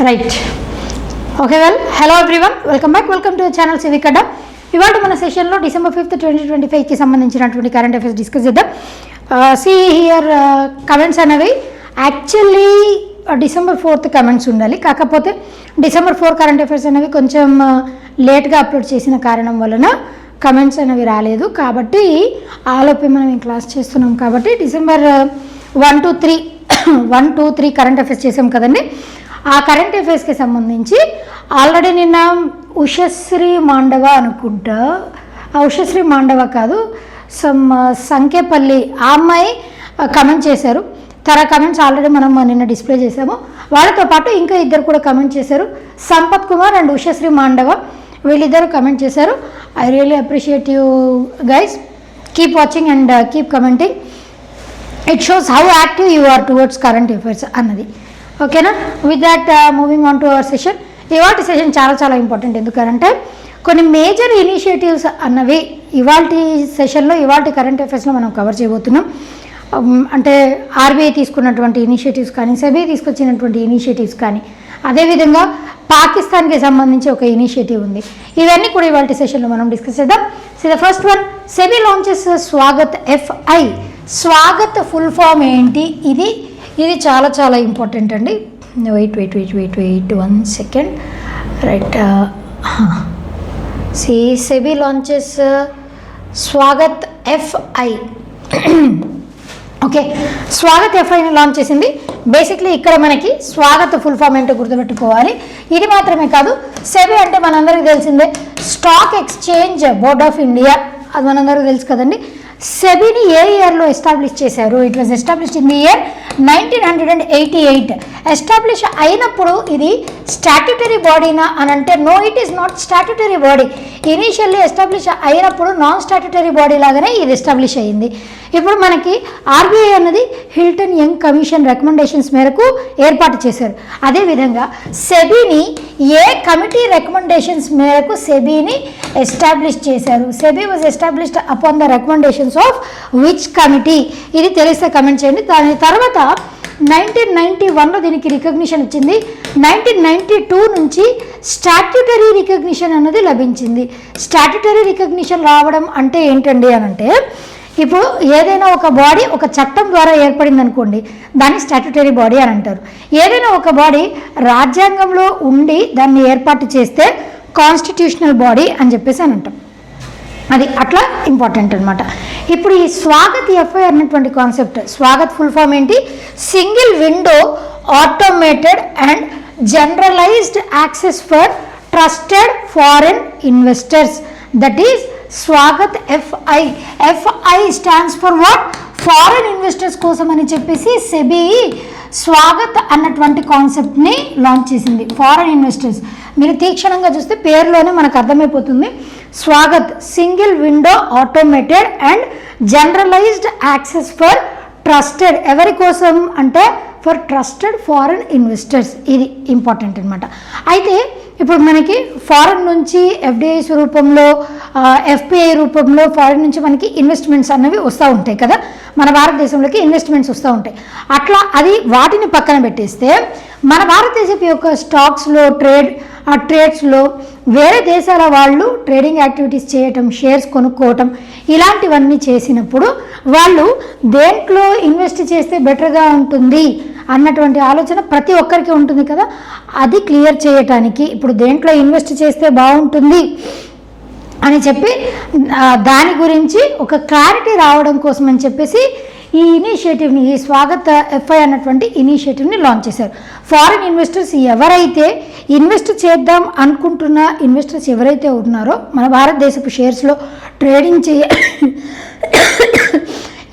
Right okay hello everyone, welcome to channel civic Adda. ఇవాళ మన సెషన్లో December 5th 2025కి సంబంధించినటువంటి కరెంట్ అఫైర్స్ డిస్కస్ చేద్దాం. సి హియర్ కమెంట్స్ అనేవి యాక్చువల్లీ December 4th కమెంట్స్ ఉండాలి, కాకపోతే December 4 కరెంట్ అఫైర్స్ అనేవి కొంచెం లేట్గా అప్లోడ్ చేసిన కారణం వలన కమెంట్స్ అనేవి రాలేదు. కాబట్టి ఆలోపే మనం ఈ క్లాస్ చేస్తున్నాం కాబట్టి December 1 to 3 కరెంట్ అఫైర్స్ చేసాం కదండి. ఆ కరెంట్ అఫైర్స్కి సంబంధించి ఆల్రెడీ నిన్న ఉషశ్రీ మాండవ అనుకుంటా, ఉషశ్రీ మాండవ కాదు, సంకేపల్లి ఆ అమ్మాయి కమెంట్ చేశారు. తన కమెంట్స్ ఆల్రెడీ మనం నిన్న డిస్ప్లే చేసాము. వాళ్ళతో పాటు ఇంకా ఇద్దరు కూడా కమెంట్ చేశారు, సంపత్ కుమార్ అండ్ ఉషశ్రీ మాండవ, వీళ్ళిద్దరు కమెంట్ చేశారు. I really appreciate you guys, keep watching and keep commenting. It shows how active you are towards current affairs అన్నది. ఓకేనా? With that moving on to our session. ఇవాళ సెషన్ చాలా ఇంపార్టెంట్. ఎందుకంటే కొన్ని major initiatives అన్నవి ఇవాళ సెషన్లో ఇవాళ కరెంట్ అఫైర్స్లో మనం కవర్ చేయబోతున్నాం. అంటే ఆర్బీఐ తీసుకున్నటువంటి ఇనిషియేటివ్స్ కానీ, సెబీ తీసుకొచ్చినటువంటి ఇనిషియేటివ్స్ కానీ, అదేవిధంగా పాకిస్తాన్కి సంబంధించి ఒక ఇనిషియేటివ్ ఉంది. ఇవన్నీ కూడా ఇవాళ సెషన్లో మనం డిస్కస్ చేద్దాం. So the first one, SEBI launches Swagat FI. Swagat full form ఏంటి? ఇది చాలా ఇంపార్టెంట్ అండి. Wait 1 second. Right, SEBI launches Swagat FI. Okay, Swagat FIని లాంచ్ చేసింది. బేసిక్లీ ఇక్కడ మనకి స్వాగత్ ఫుల్ ఫామ్ ఏంటో గుర్తుపెట్టుకోవాలి. ఇది మాత్రమే కాదు, సెబీ అంటే మనందరికీ తెలిసిందే stock exchange board of India, అది మనందరికీ తెలుసు కదండి. సెబీని ఏ ఇయర్లో ఎస్టాబ్లిష్ చేశారు? It was established in the year 1988. Establish అయినప్పుడు ఇది స్టాట్యుటరీ బాడీనా అని అంటే no, it is not statutory body. Initially establish అయినప్పుడు నాన్ స్టాట్యుటరీ బాడీ లాగానే ఇది ఎస్టాబ్లిష్ అయ్యింది. ఇప్పుడు మనకి ఆర్బీఐ అన్నది హిల్టన్ యంగ్ కమిషన్ రికమెండేషన్స్ మేరకు ఏర్పాటు చేశారు. అదేవిధంగా సెబీని ఏ కమిటీ రికమెండేషన్స్ మేరకు సెబీని ఎస్టాబ్లిష్ చేశారు? SEBI was established upon the recommendations of which committee? ఇది తెలిస్తే కమెంట్ చేయండి. దాని తర్వాత 1991లో దీనికి రికగ్నిషన్ వచ్చింది. 1992 నుంచి స్టాట్యుటరీ రికగ్నిషన్ అన్నది లభించింది. స్టాట్యుటరీ రికగ్నిషన్ రావడం అంటే ఏంటండి అని అంటే, ఇప్పుడు ఏదైనా ఒక బాడీ ఒక చట్టం ద్వారా ఏర్పడింది అనుకోండి, దాన్ని స్టాట్యుటరీ బాడీ అని అంటారు. ఏదైనా ఒక బాడీ రాజ్యాంగంలో ఉండి దాన్ని ఏర్పాటు చేస్తే కాన్స్టిట్యూషనల్ బాడీ అని చెప్పేసి అని అంటాం. అది అట్లా ఇంపార్టెంట్ అనమాట. ఇప్పుడు ఈ స్వాగత్ FI అన్నటువంటి కాన్సెప్ట్, స్వాగత్ ఫుల్ ఫామ్ ఏంటి? Single window automated and generalized access for trusted foreign investors, that is స్వాగత్ FI. FI stands for what? Foreign investors కోసం అని చెప్పేసి సెబీ స్వాగత్ అన్నటువంటి కాన్సెప్ట్ని లాంచ్ చేసింది. ఫారెన్ ఇన్వెస్టర్స్ మీరు తీక్షణంగా చూస్తే పేరులోనే మనకు అర్థమైపోతుంది. Swagat single window automated and generalized access for trusted, ఎవరి కోసం అంటే ఫర్ ట్రస్టెడ్ ఫారెన్ ఇన్వెస్టర్స్. ఇది ఇంపార్టెంట్ అనమాట. అయితే ఇప్పుడు మనకి ఫారెన్ నుంచి FDIs రూపంలో, FPI రూపంలో ఫారెన్ నుంచి మనకి ఇన్వెస్ట్మెంట్స్ అన్నవి వస్తూ ఉంటాయి కదా, మన భారతదేశంలోకి ఇన్వెస్ట్మెంట్స్ వస్తూ ఉంటాయి. అట్లా అది వాటిని పక్కన పెట్టేస్తే మన భారతదేశం యొక్క స్టాక్స్లో ట్రేడ్స్లో వేరే దేశాల వాళ్ళు ట్రేడింగ్ యాక్టివిటీస్ చేయటం, షేర్స్ కొనుక్కోవటం, ఇలాంటివన్నీ చేసినప్పుడు వాళ్ళు దేంట్లో ఇన్వెస్ట్ చేస్తే బెటర్గా ఉంటుంది అన్నటువంటి ఆలోచన ప్రతి ఒక్కరికి ఉంటుంది కదా. అది క్లియర్ చేయటానికి ఇప్పుడు దేంట్లో ఇన్వెస్ట్ చేస్తే బాగుంటుంది అని చెప్పి దాని గురించి ఒక క్లారిటీ రావడం కోసం అని చెప్పేసి ఈ ఇనిషియేటివ్ని, ఈ స్వాగత్ FI అన్నటువంటి ఇనిషియేటివ్ని లాంచ్ చేశారు. ఫారిన్ ఇన్వెస్టర్స్ ఎవరైతే ఇన్వెస్ట్ చేద్దాం అనుకుంటున్న ఇన్వెస్టర్స్ ఎవరైతే ఉన్నారో, మన భారతదేశపు షేర్స్లో ట్రేడింగ్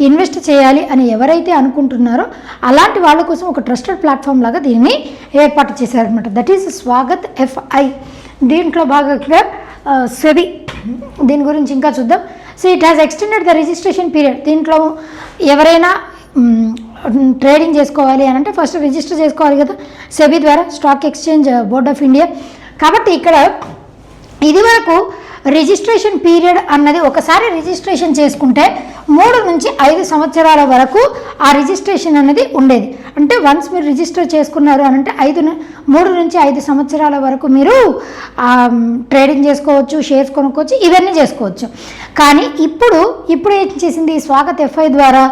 ఇన్వెస్ట్ చేయాలి అని ఎవరైతే అనుకుంటున్నారో అలాంటి వాళ్ళ కోసం ఒక ట్రస్టెడ్ ప్లాట్ఫామ్ లాగా దీన్ని ఏర్పాటు చేశారనమాట. దట్ ఈస్ స్వాగత్ FI. దీంట్లో బాగా క్లియర్ సెబీ దీని గురించి ఇంకా చూద్దాం. So it has extended the registration period. దీంట్లో ఎవరైనా ట్రేడింగ్ చేసుకోవాలి అని అంటే ఫస్ట్ రిజిస్టర్ చేసుకోవాలి కదా సెబీ ద్వారా, stock exchange board of India. కాబట్టి ఇక్కడ ఇది వరకు రిజిస్ట్రేషన్ పీరియడ్ అన్నది ఒకసారి రిజిస్ట్రేషన్ చేసుకుంటే 3 నుంచి 5 సంవత్సరాల వరకు ఆ రిజిస్ట్రేషన్ అనేది ఉండేది. అంటే వన్స్ మీరు రిజిస్టర్ చేసుకున్నారు అని అంటే 3 నుంచి 5 సంవత్సరాల వరకు మీరు ట్రేడింగ్ చేసుకోవచ్చు, షేర్స్ కొనుక్కోవచ్చు, ఇవన్నీ చేసుకోవచ్చు. కానీ ఇప్పుడు ఏం చేసింది స్వాగత్ ఎఫ్ఐ ద్వారా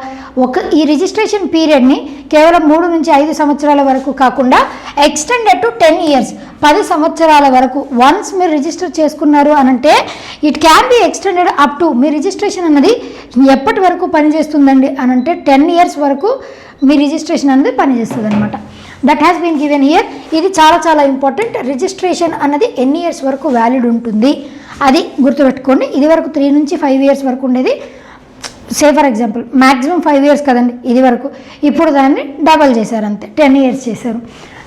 ఈ రిజిస్ట్రేషన్ పీరియడ్ని కేవలం 3 నుంచి 5 సంవత్సరాల వరకు కాకుండా ఎక్స్టెండెడ్ టు 10 years 10 సంవత్సరాల వరకు వన్స్ మీరు రిజిస్టర్ చేసుకున్నారు అనంటే it can be extended up to me registration అన్నది ఎప్పటి వరకు పనిచేస్తుందండి అనంటే 10 years వరకు మీ రిజిస్ట్రేషన్ అనేది పనిచేస్తుంది అనమాట. That has been given here. ఇది చాలా చాలా ఇంపార్టెంట్. రిజిస్ట్రేషన్ అన్నది ఎన్ని ఇయర్స్ వరకు వ్యాలిడ్ ఉంటుంది అది గుర్తుపెట్టుకోండి. ఇది వరకు 3 నుంచి 5 years వరకు ఉండేది. Say for example maximum 5 years కదండి ఇది వరకు, ఇప్పుడు దాన్ని డబల్ చేశారు అంతే, 10 years చేశారు.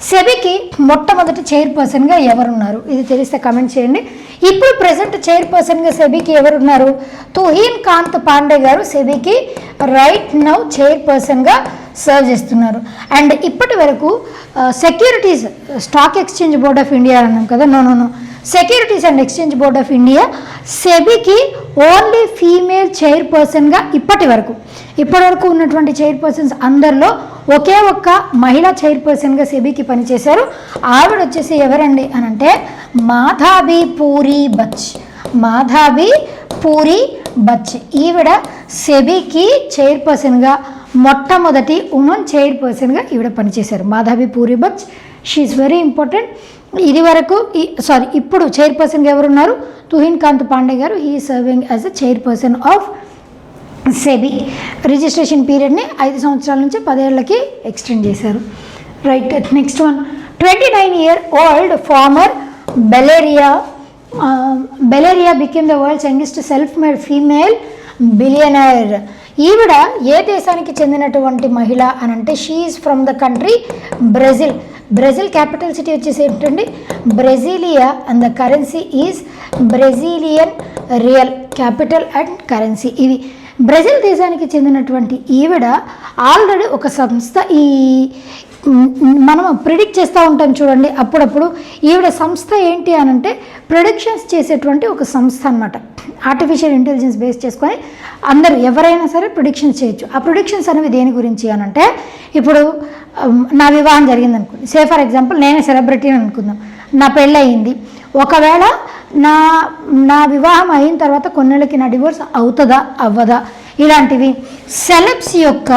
సెబీకి మొట్టమొదటి చైర్పర్సన్గా ఎవరున్నారు ఇది తెలిస్తే కమెంట్ చేయండి. ఇప్పుడు ప్రెసెంట్ చైర్పర్సన్గా సెబీకి ఎవరున్నారు? తుహీన్ కాంత్ పాండే గారు సెబీకి రైట్ నౌ చైర్పర్సన్గా సర్వ్ చేస్తున్నారు. అండ్ ఇప్పటి వరకు securities stock exchange board of India అన్నాం కదా, no securities and exchange board of India సెబీకి ఓన్లీ ఫీమేల్ చైర్పర్సన్గా ఇప్పటి వరకు ఉన్నటువంటి చైర్పర్సన్స్ అందరిలో ఒకే ఒక్క మహిళా చైర్పర్సన్గా సెబీకి పనిచేశారు. ఆవిడ వచ్చేసి ఎవరండి అనంటే మాధాబీ పూరి బచ్. ఈవిడ సెబీకి చైర్పర్సన్గా మొట్టమొదటి ఉమెన్ చైర్పర్సన్గా ఈవిడ పనిచేశారు. Madhabi Puri Buch, she's very important. ఇది వరకు ఇప్పుడు చైర్పర్సన్గా ఎవరున్నారు? తుహీన్ కాంత్ పాండే గారు. He serving as a chairperson of SEBI. Registration పీరియడ్ని 5 సంవత్సరాల నుంచి 10 ఏళ్ళకి ఎక్స్టెండ్ చేశారు. Right, next one 29-year-old former ballerina became the world's youngest self made female billionaire. ఈవిడ ఏ దేశానికి చెందినటువంటి మహిళ అని అంటే she's from the country Brazil capital city వచ్చేసి ఏంటండి Brasilia and the currency is Brazilian real. Capital and currency ఇవి. బ్రెజిల్ దేశానికి చెందినటువంటి ఈవిడ ఆల్రెడీ ఒక సంస్థ మనం ప్రిడిక్ట్ చేస్తూ ఉంటాం చూడండి అప్పుడప్పుడు. ఈవిడ సంస్థ ఏంటి అని అంటే ప్రిడిక్షన్స్ చేసేటువంటి ఒక సంస్థ అనమాట. ఆర్టిఫిషియల్ ఇంటెలిజెన్స్ బేస్ చేసుకొని అందరూ ఎవరైనా సరే ప్రిడిక్షన్స్ చేయొచ్చు. ఆ ప్రిడిక్షన్స్ అనేవి దేని గురించి అని అంటే ఇప్పుడు నా వివాహం జరిగింది అనుకోండి, సే ఫర్ ఎగ్జాంపుల్ నేనే సెలబ్రిటీ అని అనుకుందాం, నా పెళ్ళి అయింది. ఒకవేళ నా వివాహం అయిన తర్వాత కొన్నేళ్ళకి నా డివోర్స్ అవుతుందా అవ్వదా ఇలాంటివి. సెలబ్స్ యొక్క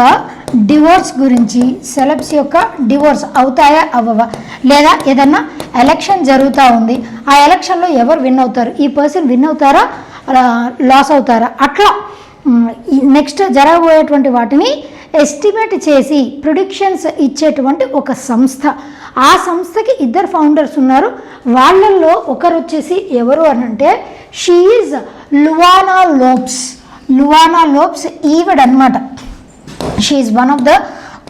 డివోర్స్ అవుతాయా అవ్వవా, లేదా ఏదన్నా ఎలక్షన్ జరుగుతూ ఉంది, ఆ ఎలక్షన్లో ఎవరు విన్ అవుతారు, ఈ పర్సన్ విన్ అవుతారా లాస్ అవుతారా, అట్లా నెక్స్ట్ జరగబోయేటువంటి వాటిని ఎస్టిమేట్ చేసి ప్రిడిక్షన్స్ ఇచ్చేటువంటి ఒక సంస్థ. ఆ సంస్థకి 2 ఫౌండర్స్ ఉన్నారు. వాళ్ళల్లో ఒకరు వచ్చేసి ఎవరు అని అంటే షీ ఈజ్ లువానా లోప్స్ ఈవిడనమాట. She is one of the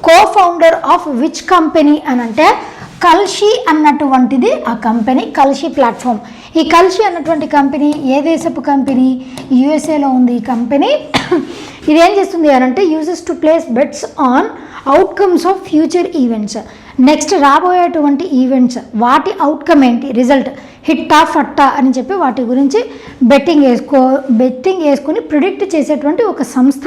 co-founder of which company అని అంటే కల్షి అన్నటువంటిది ఆ కంపెనీ, కల్షి ప్లాట్ఫామ్. ఈ కల్షి అన్నటువంటి కంపెనీ ఏ దేశపు కంపెనీ? యుఎస్ఏలో ఉంది ఈ కంపెనీ. ఇదేం చేస్తుంది అని అంటే uses to place bets on outcomes of future events. Next రాబోయేటువంటి ఈవెంట్స్ వాటి అవుట్కమ్ ఏంటి, రిజల్ట్ హిట్టా ఫట్టా అని చెప్పి వాటి గురించి బెట్టింగ్ వేసుకొని ప్రిడిక్ట్ చేసేటువంటి ఒక సంస్థ.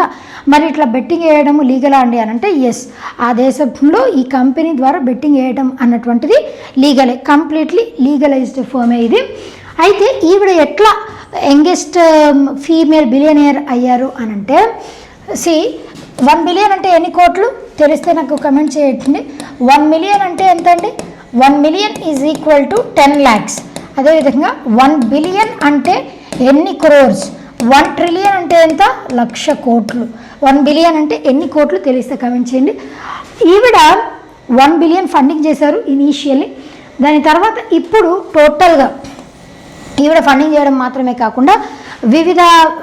మరి ఇట్లా బెట్టింగ్ వేయడం లీగలా అండి అని అంటే ఎస్, ఆ దేశంలో ఈ కంపెనీ ద్వారా బెట్టింగ్ వేయడం అన్నటువంటిది లీగలే, కంప్లీట్లీ లీగలైజ్డ్ ఫర్మే ఇది. అయితే ఈవిడ ఎట్లా యంగెస్ట్ ఫీమేల్ బిలియనియర్ అయ్యారు అని అంటే 1 బిలియన్ అంటే ఎన్ని కోట్లు తెలిస్తే నాకు కమెంట్ చేయండి. 1 మిలియన్ అంటే ఎంత అండి? 1 million is equal to 10 lakhs. అదేవిధంగా 1 బిలియన్ అంటే ఎన్ని క్రోర్స్, 1 ట్రిలియన్ అంటే ఎంత? 1,00,000 కోట్లు. 1 బిలియన్ అంటే ఎన్ని కోట్లు తెలిస్తే కమెంట్ చేయండి. ఈవిడ 1 బిలియన్ ఫండింగ్ చేశారు ఇనీషియల్లీ. దాని తర్వాత ఇప్పుడు టోటల్గా ఈవిడ ఫండింగ్ చేయడం మాత్రమే కాకుండా వివిధ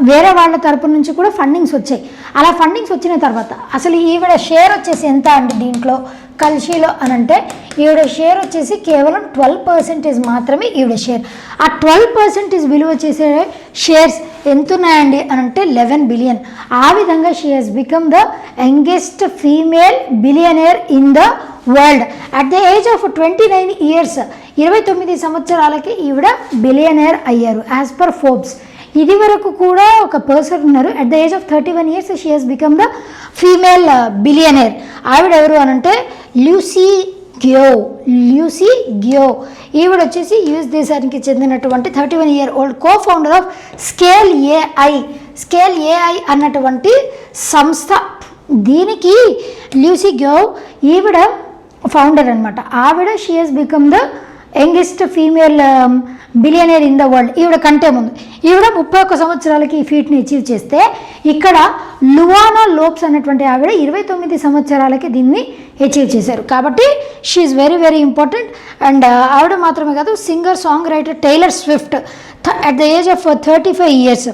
వేరే వాళ్ళ తరపు నుంచి కూడా ఫండింగ్స్ వచ్చాయి. అలా ఫండింగ్స్ వచ్చిన తర్వాత అసలు ఈవిడ షేర్ వచ్చేసి ఎంత అండి దీంట్లో కల్షీలో అని అంటే ఈవిడ షేర్ వచ్చేసి కేవలం 12% మాత్రమే ఈవిడ షేర్. ఆ 12% విలువ చేసే షేర్స్ ఎంత ఉన్నాయండి అని అంటే 11 బిలియన్. ఆ విధంగా she has become the youngest female billionaire in the world. At the age of 29 years 29 సంవత్సరాలకి ఈవిడ బిలియనర్ అయ్యారు యాజ్ పర్ ఫోర్బ్స్. ఇది వరకు కూడా ఒక పర్సన్ ఉన్నారు. At the age of 31 years she has become the female billionaire. ఆవిడ ఎవరు అనంటే లూసీ గ్యో. ఈవిడ వచ్చేసి యుఎస్ దేశానికి చెందినటువంటి 31-year-old co-founder of scale AI అన్నటువంటి సంస్థ. దీనికి లూసీ గ్యో ఈవిడ ఫౌండర్ అనమాట. ఆవిడ she has become the youngest female billionaire in the world. ఈవిడ కంటే ముందు ఈవిడ 31 సంవత్సరాలకి ఈ ఫీట్ని అచీవ్ చేస్తే, ఇక్కడ లువానా లోప్స్ అన్నటువంటి ఆవిడ 29 సంవత్సరాలకి దీన్ని అచీవ్ చేశారు. కాబట్టి she is very very important. And ఆవిడ మాత్రమే కాదు, singer song writer tailor Swift at the age of 35 years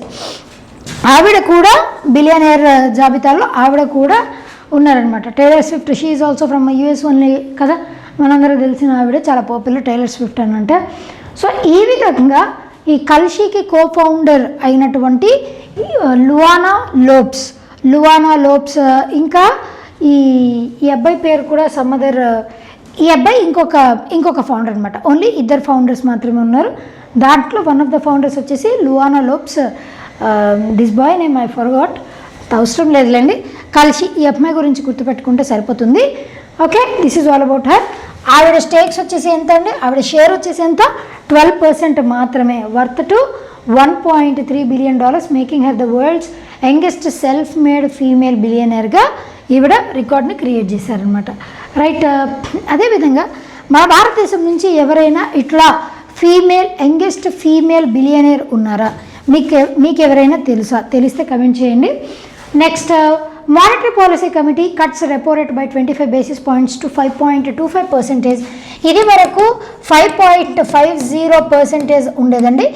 ఆవిడ కూడా బిలియనర్ జాబితాలో ఆవిడ కూడా ఉన్నారనమాట. Tailor Swift she is also from US only కదా, మనందరూ తెలిసిన ఆవిడ చాలా పాపులర్ టైలర్ స్విఫ్ట్ అని అంటే. సో ఈ విధంగా ఈ కల్షీకి కో-ఫౌండర్ అయినటువంటి లువానా లోప్స్ ఇంకా ఈ అబ్బాయి పేరు కూడా సమ్మదర్. ఈ అబ్బాయి ఇంకొక ఫౌండర్ అనమాట. ఓన్లీ ఇద్దరు ఫౌండర్స్ మాత్రమే ఉన్నారు. దాంట్లో వన్ ఆఫ్ ద ఫౌండర్స్ వచ్చేసి Luana Lopes. This boy name I forgot, అవసరం లేదులేండి. కల్షి ఈ అమ్మాయి గురించి గుర్తుపెట్టుకుంటే సరిపోతుంది. Okay, this is all about her. ఆవిడ స్టేక్స్ వచ్చేసి ఎంత అండి, ఆవిడ షేర్ వచ్చేసి ఎంత, 12% మాత్రమే, worth to $1.3 billion, making her the world's youngest self made female బిలియనర్గా ఈవిడ రికార్డ్ని క్రియేట్ చేశారనమాట. రైట్. అదేవిధంగా మన భారతదేశం నుంచి ఎవరైనా ఇట్లా యంగెస్ట్ ఫీమేల్ బిలియనర్ ఉన్నారా? మీకు ఎవరైనా తెలిస్తే కమెంట్ చేయండి. Next, monetary policy committee cuts repo rate by 25 basis points to 5.25%. ఇది వరకు 5.50% ఉండేదండి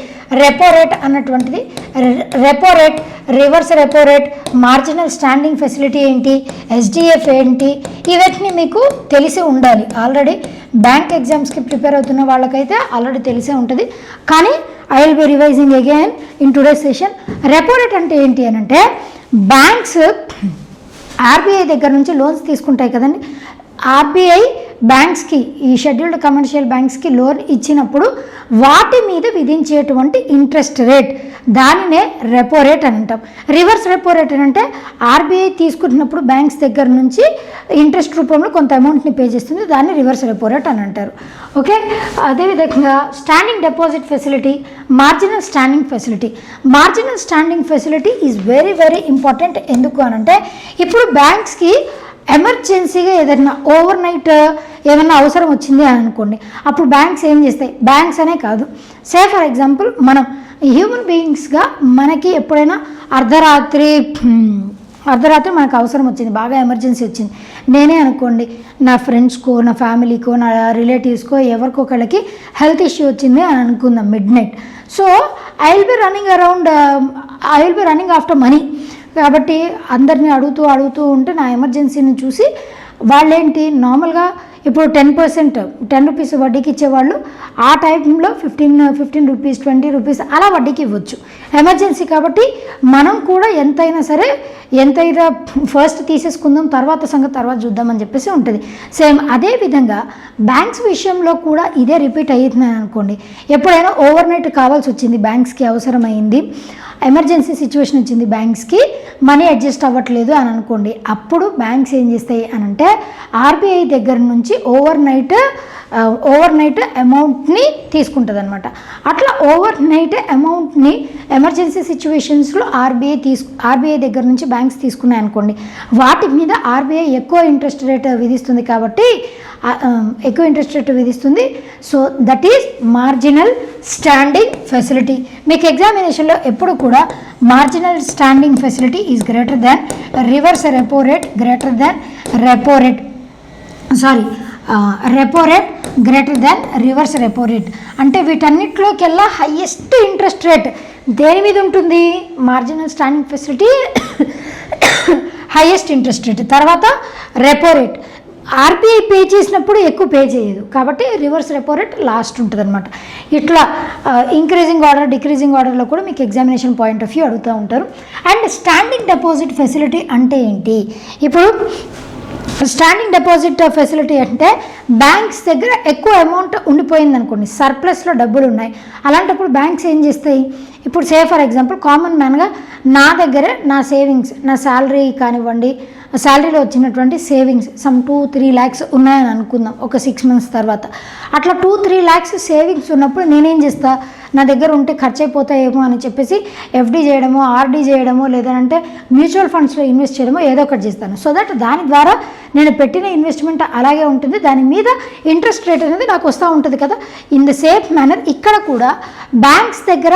రెపో రేట్ అన్నటువంటిది. Repo rate, reverse repo rate, marginal standing facility ఏంటి, ఎస్డిఎఫ్ ఏంటి, ఇవన్నీ మీకు తెలిసి ఉండాలి. ఆల్రెడీ బ్యాంక్ ఎగ్జామ్స్కి ప్రిపేర్ అవుతున్న వాళ్ళకైతే ఆల్రెడీ తెలిసే ఉంటుంది. కానీ I will be revising again in today's session. Repo rate అంటే ఏంటి అని అంటే, బ్యాంక్స్ ఆర్బీఐ దగ్గర నుంచి లోన్స్ తీసుకుంటాయి కదండి. ఆర్బీఐ బ్యాంక్స్కి, ఈ షెడ్యూల్డ్ కమర్షియల్ బ్యాంక్స్కి లోన్ ఇచ్చినప్పుడు వాటి మీద విధించేటువంటి ఇంట్రెస్ట్ రేట్, దానినే రెపో రేట్ అని అంటాం. రివర్స్ రెపో రేట్ అని అంటే ఆర్బీఐ తీసుకుంటున్నప్పుడు బ్యాంక్స్ దగ్గర నుంచి ఇంట్రెస్ట్ రూపంలో కొంత అమౌంట్ని పే చేస్తుంది, దాన్ని రివర్స్ రెపో రేట్ అని అంటారు. ఓకే. అదేవిధంగా standing deposit facility, marginal standing facility is very very important. ఎందుకు అని అంటే, ఇప్పుడు బ్యాంక్స్కి ఎమర్జెన్సీగా ఏదైనా ఓవర్ నైట్ ఏమన్నా అవసరం వచ్చింది అని అనుకోండి, అప్పుడు బ్యాంక్స్ ఏం చేస్తాయి, బ్యాంక్స్ అనే కాదు, సే ఫర్ ఎగ్జాంపుల్ మనం హ్యూమన్ బీయింగ్స్గా మనకి ఎప్పుడైనా అర్ధరాత్రి మనకు అవసరం వచ్చింది, బాగా ఎమర్జెన్సీ వచ్చింది, నేనే అనుకోండి నా ఫ్రెండ్స్కో, నా ఫ్యామిలీకో, నా రిలేటివ్స్కో ఎవరికొకళ్ళకి హెల్త్ ఇష్యూ వచ్చింది అని అనుకుందాం midnight. So I will be running after money. కాబట్టి అందరినీ అడుగుతూ ఉంటే నా ఎమర్జెన్సీని చూసి వాళ్ళేంటి, నార్మల్గా ఇప్పుడు 10 రూపీస్ వడ్డీకి ఇచ్చేవాళ్ళు ఆ టైంలో 15 రూపీస్, 20 రూపీస్ అలా వడ్డీకి ఇవ్వచ్చు. ఎమర్జెన్సీ కాబట్టి మనం కూడా ఎంతైనా ఫస్ట్ తీసేసుకుందాం, తర్వాత సంగతి తర్వాత చూద్దామని చెప్పేసి ఉంటుంది. సేమ్ అదే విధంగా బ్యాంక్స్ విషయంలో కూడా ఇదే రిపీట్ అవుతున్నాయి అనుకోండి. ఎప్పుడైనా ఓవర్ నైట్ కావాల్సి వచ్చింది, బ్యాంక్స్కి అవసరమైంది, ఎమర్జెన్సీ సిచ్యువేషన్ వచ్చింది, బ్యాంక్స్కి మనీ అడ్జస్ట్ అవ్వట్లేదు అని అనుకోండి, అప్పుడు బ్యాంక్స్ ఏం చేస్తాయి అని అంటే ఆర్బీఐ దగ్గర నుంచి ఓవర్ నైట్ అమౌంట్ని తీసుకుంటుంది అనమాట. అట్లా ఓవర్ నైట్ అమౌంట్ని ఎమర్జెన్సీ సిచ్యువేషన్స్లో ఆర్బీఐ దగ్గర నుంచి బ్యాంక్స్ తీసుకున్నాయి అనుకోండి, వాటి మీద ఆర్బీఐ ఎక్కువ ఇంట్రెస్ట్ రేట్ విధిస్తుంది. కాబట్టి so that is marginal standing facility. మీకు ఎగ్జామినేషన్లో ఎప్పుడు కూడా marginal standing facility is greater than reverse repo rate, repo rate greater than reverse repo rate. అంటే వీటన్నిటిలోకెల్లా హైయెస్ట్ ఇంట్రెస్ట్ రేట్ దేని మీద ఉంటుంది, marginal standing facility highest interest rate, తర్వాత repo rate. RBI pay చేసినప్పుడు ఎక్కువ పే చేయదు, కాబట్టి రివర్స్ రెపో రేట్ లాస్ట్ ఉంటుంది అనమాట. ఇట్లా ఇంక్రీజింగ్ ఆర్డర్, డిక్రీజింగ్ ఆర్డర్లో కూడా మీకు ఎగ్జామినేషన్ పాయింట్ ఆఫ్ వ్యూ అడుగుతూ ఉంటారు. అండ్ స్టాండింగ్ డిపాజిట్ ఫెసిలిటీ అంటే ఏంటి, ఇప్పుడు స్టాండింగ్ డిపాజిట్ ఫెసిలిటీ అంటే బ్యాంక్స్ దగ్గర ఎక్కువ అమౌంట్ ఉండిపోయింది అనుకోండి, సర్ప్లస్లో డబ్బులు ఉన్నాయి, అలాంటప్పుడు బ్యాంక్స్ ఏం చేస్తాయి, ఇప్పుడు సే ఫర్ ఎగ్జాంపుల్ కామన్ మ్యాన్గా నా దగ్గర నా సేవింగ్స్, నా శాలరీ కానివ్వండి, శాలరీలో వచ్చినటువంటి సేవింగ్స్ సమ్ 2-3 lakhs ఉన్నాయని అనుకుందాం ఒక 6 months తర్వాత. అట్లా 2-3 lakhs సేవింగ్స్ ఉన్నప్పుడు నేనేం చేస్తా, నా దగ్గర ఉంటే ఖర్చు అయిపోతాయేమో అని చెప్పేసి ఎఫ్డి చేయడమో, ఆర్డీ చేయడమో, లేదంటే మ్యూచువల్ ఫండ్స్లో ఇన్వెస్ట్ చేయడమో ఏదో ఒకటి చేస్తాను. సో దట్ దాని ద్వారా నేను పెట్టిన ఇన్వెస్ట్మెంట్ అలాగే ఉంటుంది, దాని మీద ఇంట్రెస్ట్ రేట్ అనేది నాకు వస్తూ ఉంటుంది కదా. ఇన్ ద సేమ్ మేనర్ ఇక్కడ కూడా బ్యాంక్స్ దగ్గర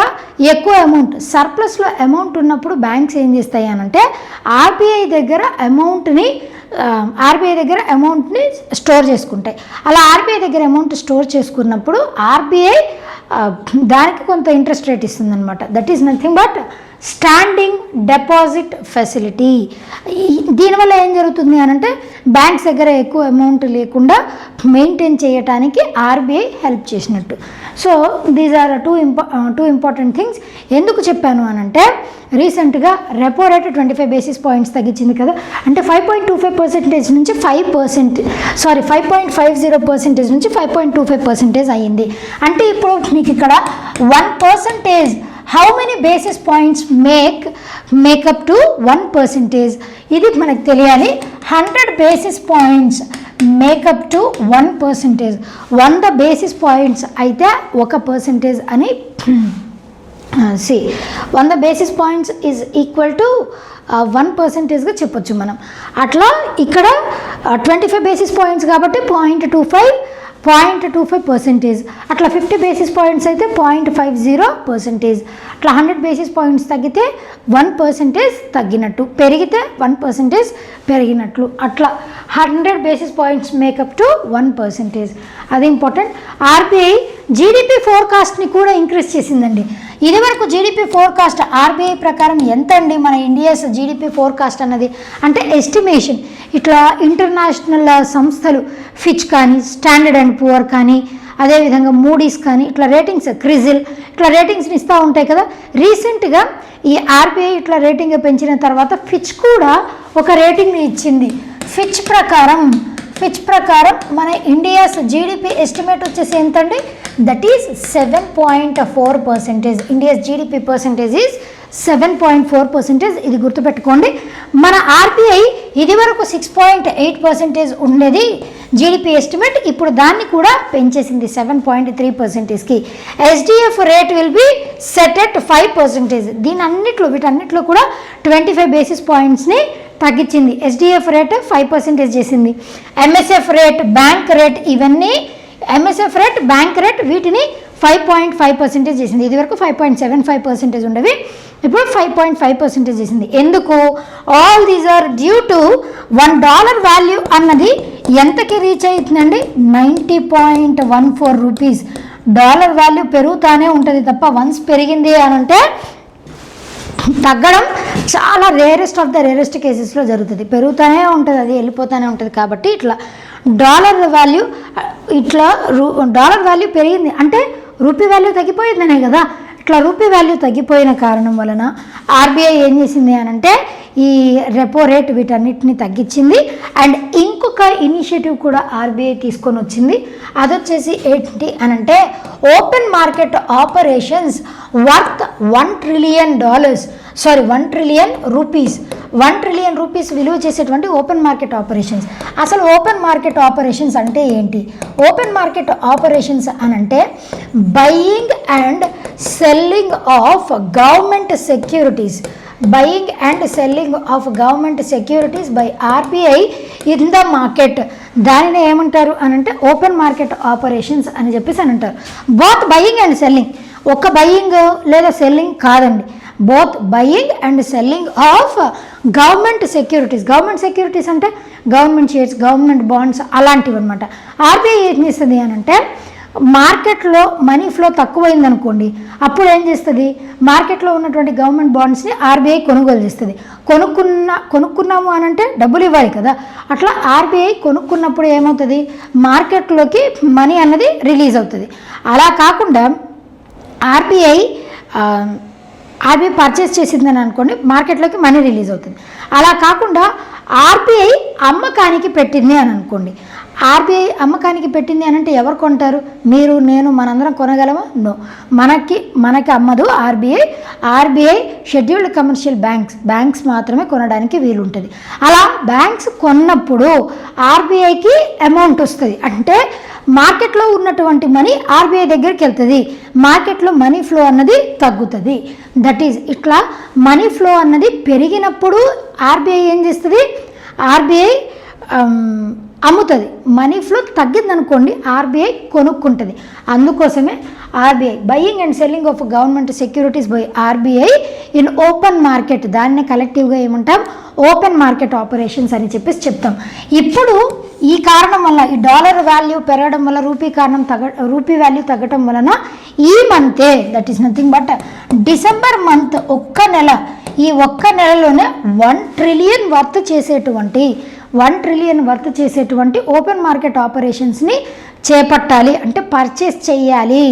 ఎక్కువ అమౌంట్, సర్ప్లస్లో అమౌంట్ ఉన్నప్పుడు బ్యాంక్స్ ఏం చేస్తాయి అనంటే ఆర్బీఐ దగ్గర అమౌంట్ని స్టోర్ చేసుకుంటాయి. అలా ఆర్బీఐ దగ్గర అమౌంట్ స్టోర్ చేసుకున్నప్పుడు ఆర్బీఐ దానికి కొంత ఇంట్రెస్ట్ రేట్ ఇస్తుంది అనమాట. That is nothing but standing deposit facility. దీనివల్ల ఏం జరుగుతుంది అనంటే బ్యాంక్స్ దగ్గర ఎక్కువ అమౌంట్ లేకుండా మెయింటైన్ చేయడానికి ఆర్బీఐ హెల్ప్ చేసినట్టు. So these are two important things. ఎందుకు చెప్పాను అనంటే రీసెంట్గా రెపో రేట్ 25 basis points తగ్గించింది కదా, అంటే 5.25% నుంచి 5.50% నుంచి 5.25% అయ్యింది. అంటే ఇప్పుడు మీకు ఇక్కడ 1%, how many basis points make up to 1%? ఇది మనకు తెలియాలి. 100 basis points make up to 1%. 100 basis points అయితే 1% అని see 100 basis points is equal to 1%గా చెప్పొచ్చు మనం. అట్లా ఇక్కడ 25 basis points కాబట్టి 0.25%. అట్లా 50 basis points అయితే 0.50%. అట్లా 100 basis points తగ్గితే 1% తగ్గినట్టు, పెరిగితే 1% పెరిగినట్లు. అట్లా 100 basis points మేకప్ టు 1%. అది ఇంపార్టెంట్. ఆర్బీఐ జీడిపి ఫోర్కాస్ట్ని కూడా ఇంక్రీజ్ చేసిందండి. ఇదివరకు జీడిపి ఫోర్కాస్ట్ ఆర్బీఐ ప్రకారం ఎంత అండి మన ఇండియాస్ జీడిపి ఫోర్కాస్ట్ అన్నది అంటే ఎస్టిమేషన్. ఇట్లా ఇంటర్నేషనల్ సంస్థలు ఫిచ్ కానీ, స్టాండర్డ్ అండ్ పువర్ కానీ, అదేవిధంగా మూడీస్ కానీ ఇట్లా రేటింగ్స్, క్రిజిల్ ఇట్లా రేటింగ్స్ని ఇస్తూ ఉంటాయి కదా. రీసెంట్గా ఈ ఆర్బీఐ ఇట్లా రేటింగ్ పెంచిన తర్వాత ఫిచ్ కూడా ఒక రేటింగ్ని ఇచ్చింది. ఫిచ్ ప్రకారం మన ఇండియాస్ జీడిపి ఎస్టిమేట్ వచ్చేసి ఎంతండి, that is 7.4%. India's GDP percentage is 7.4%. ఇది గుర్తుపెట్టుకోండి. మన ఆర్బీఐ ఇదివరకు 6.8% ఉండేది జీడిపి ఎస్టిమేట్, ఇప్పుడు దాన్ని కూడా పెంచేసింది 7.3%కి. SDF rate will be set at 5%. వీటన్నిట్లో కూడా 25 basis pointsని తగ్గించింది. ఎస్డిఎఫ్ రేట్ 5% చేసింది. ఎంఎస్ఎఫ్ రేట్, బ్యాంక్ రేట్, ఇవన్నీ ఎంఎస్ఎఫ్ రేట్, బ్యాంక్ రేట్ వీటిని 5.5% చేసింది. ఇది వరకు 5.75% ఉండేవి, ఇప్పుడు 5.5% చేసింది. ఎందుకు? All these are due to $1 value అన్నది ఎంతకి రీచ్ అవుతుందండి, 90.14 రూపీస్. డాలర్ వాల్యూ పెరుగుతానే ఉంటుంది తప్ప వన్స్ పెరిగింది అని అంటే తగ్గడం చాలా రేరెస్ట్ ఆఫ్ ద రేరెస్ట్ కేసెస్లో జరుగుతుంది. పెరుగుతూనే ఉంటుంది, అది వెళ్ళిపోతూనే ఉంటుంది. కాబట్టి ఇట్లా డాలర్ వాల్యూ పెరిగింది అంటే రూపీ వాల్యూ తగ్గిపోయిందనే కదా. ఇట్లా రూపీ వాల్యూ తగ్గిపోయిన కారణం వలన ఆర్బీఐ ఏం చేసింది అని అంటే ఈ రెపో రేట్ వీటన్నిటిని తగ్గించింది. అండ్ ఇంకొక ఇనిషియేటివ్ కూడా ఆర్బీఐ తీసుకొని వచ్చింది. అదొచ్చేసి ఏంటి అనంటే open market operations worth $1 trillion. 1 trillion rupees. 1 trillion rupees విలువ చేసేటువంటి ఓపెన్ మార్కెట్ ఆపరేషన్స్. అసలు ఓపెన్ మార్కెట్ ఆపరేషన్స్ అంటే ఏంటి? ఓపెన్ మార్కెట్ ఆపరేషన్స్ అనంటే buying and selling of government securities. Buying and selling of government securities by RBI in the market. దానిని ఏమంటారు అనంటే open market operations అని చెప్పేసి అని అంటారు. బోత్ బయింగ్ అండ్ సెల్లింగ్, ఒక బయింగ్ లేదా సెల్లింగ్ కాదండి, both buying and selling of government securities. Government securities అంటే గవర్నమెంట్ షేర్స్, గవర్నమెంట్ బాండ్స్ అలాంటివి అనమాట. ఆర్బీఐ ఏం చేస్తుంది అని అంటే మార్కెట్లో మనీ ఫ్లో తక్కువైంది అనుకోండి, అప్పుడు ఏం చేస్తుంది, మార్కెట్లో ఉన్నటువంటి గవర్నమెంట్ బాండ్స్ని ఆర్బీఐ కొనుగోలు చేస్తుంది. కొనుక్కున్నాము అని అంటే డబ్బులు ఇవ్వాలి కదా. అట్లా ఆర్బీఐ కొనుక్కున్నప్పుడు ఏమవుతుంది, మార్కెట్లోకి మనీ అన్నది రిలీజ్ అవుతుంది. అలా కాకుండా ఆర్బీఐ ఆర్బీఐ పర్చేస్ చేసిందని అనుకోండి, మార్కెట్లోకి మనీ రిలీజ్ అవుతుంది. అలా కాకుండా ఆర్బీఐ అమ్మకానికి పెట్టింది అని అనుకోండి. ఆర్బీఐ అమ్మకానికి పెట్టింది అని అంటే ఎవరు కొంటారు? మీరు, నేను, మనందరం కొనగలమా? నో. మనకి అమ్మదు ఆర్బీఐ షెడ్యూల్డ్ కమర్షియల్ బ్యాంక్స్ మాత్రమే కొనడానికి వీలుంటుంది. అలా బ్యాంక్స్ కొన్నప్పుడు ఆర్బీఐకి అమౌంట్ వస్తుంది. అంటే మార్కెట్లో ఉన్నటువంటి మనీ ఆర్బీఐ దగ్గరికి వెళ్తుంది. మార్కెట్లో మనీ ఫ్లో అన్నది తగ్గుతుంది. దట్ ఈజ్ ఇట్లా మనీ ఫ్లో అన్నది పెరిగినప్పుడు ఆర్బీఐ ఏం చేస్తుంది? ఆర్బీఐ అమ్ముతుంది. మనీ ఫ్లో తగ్గిందనుకోండి ఆర్బీఐ కొనుక్కుంటుంది. అందుకోసమే RBI buying and selling of government securities by RBI in open market, దాన్ని కలెక్టివ్గా ఏమంటాం? ఓపెన్ మార్కెట్ ఆపరేషన్స్ అని చెప్పేసి చెప్తాం. ఇప్పుడు ఈ కారణం వల్ల, ఈ డాలర్ వాల్యూ పెరగడం వల్ల, రూపీ వాల్యూ తగ్గడం వలన ఈ మంతే, that is nothing but December month ఈ ఒక్క నెలలోనే 1 ట్రిలియన్ వర్త్ చేసేటువంటి ఓపెన్ మార్కెట్ ఆపరేషన్స్ని చేపట్టాలి, అంటే పర్చేస్ చేయాలి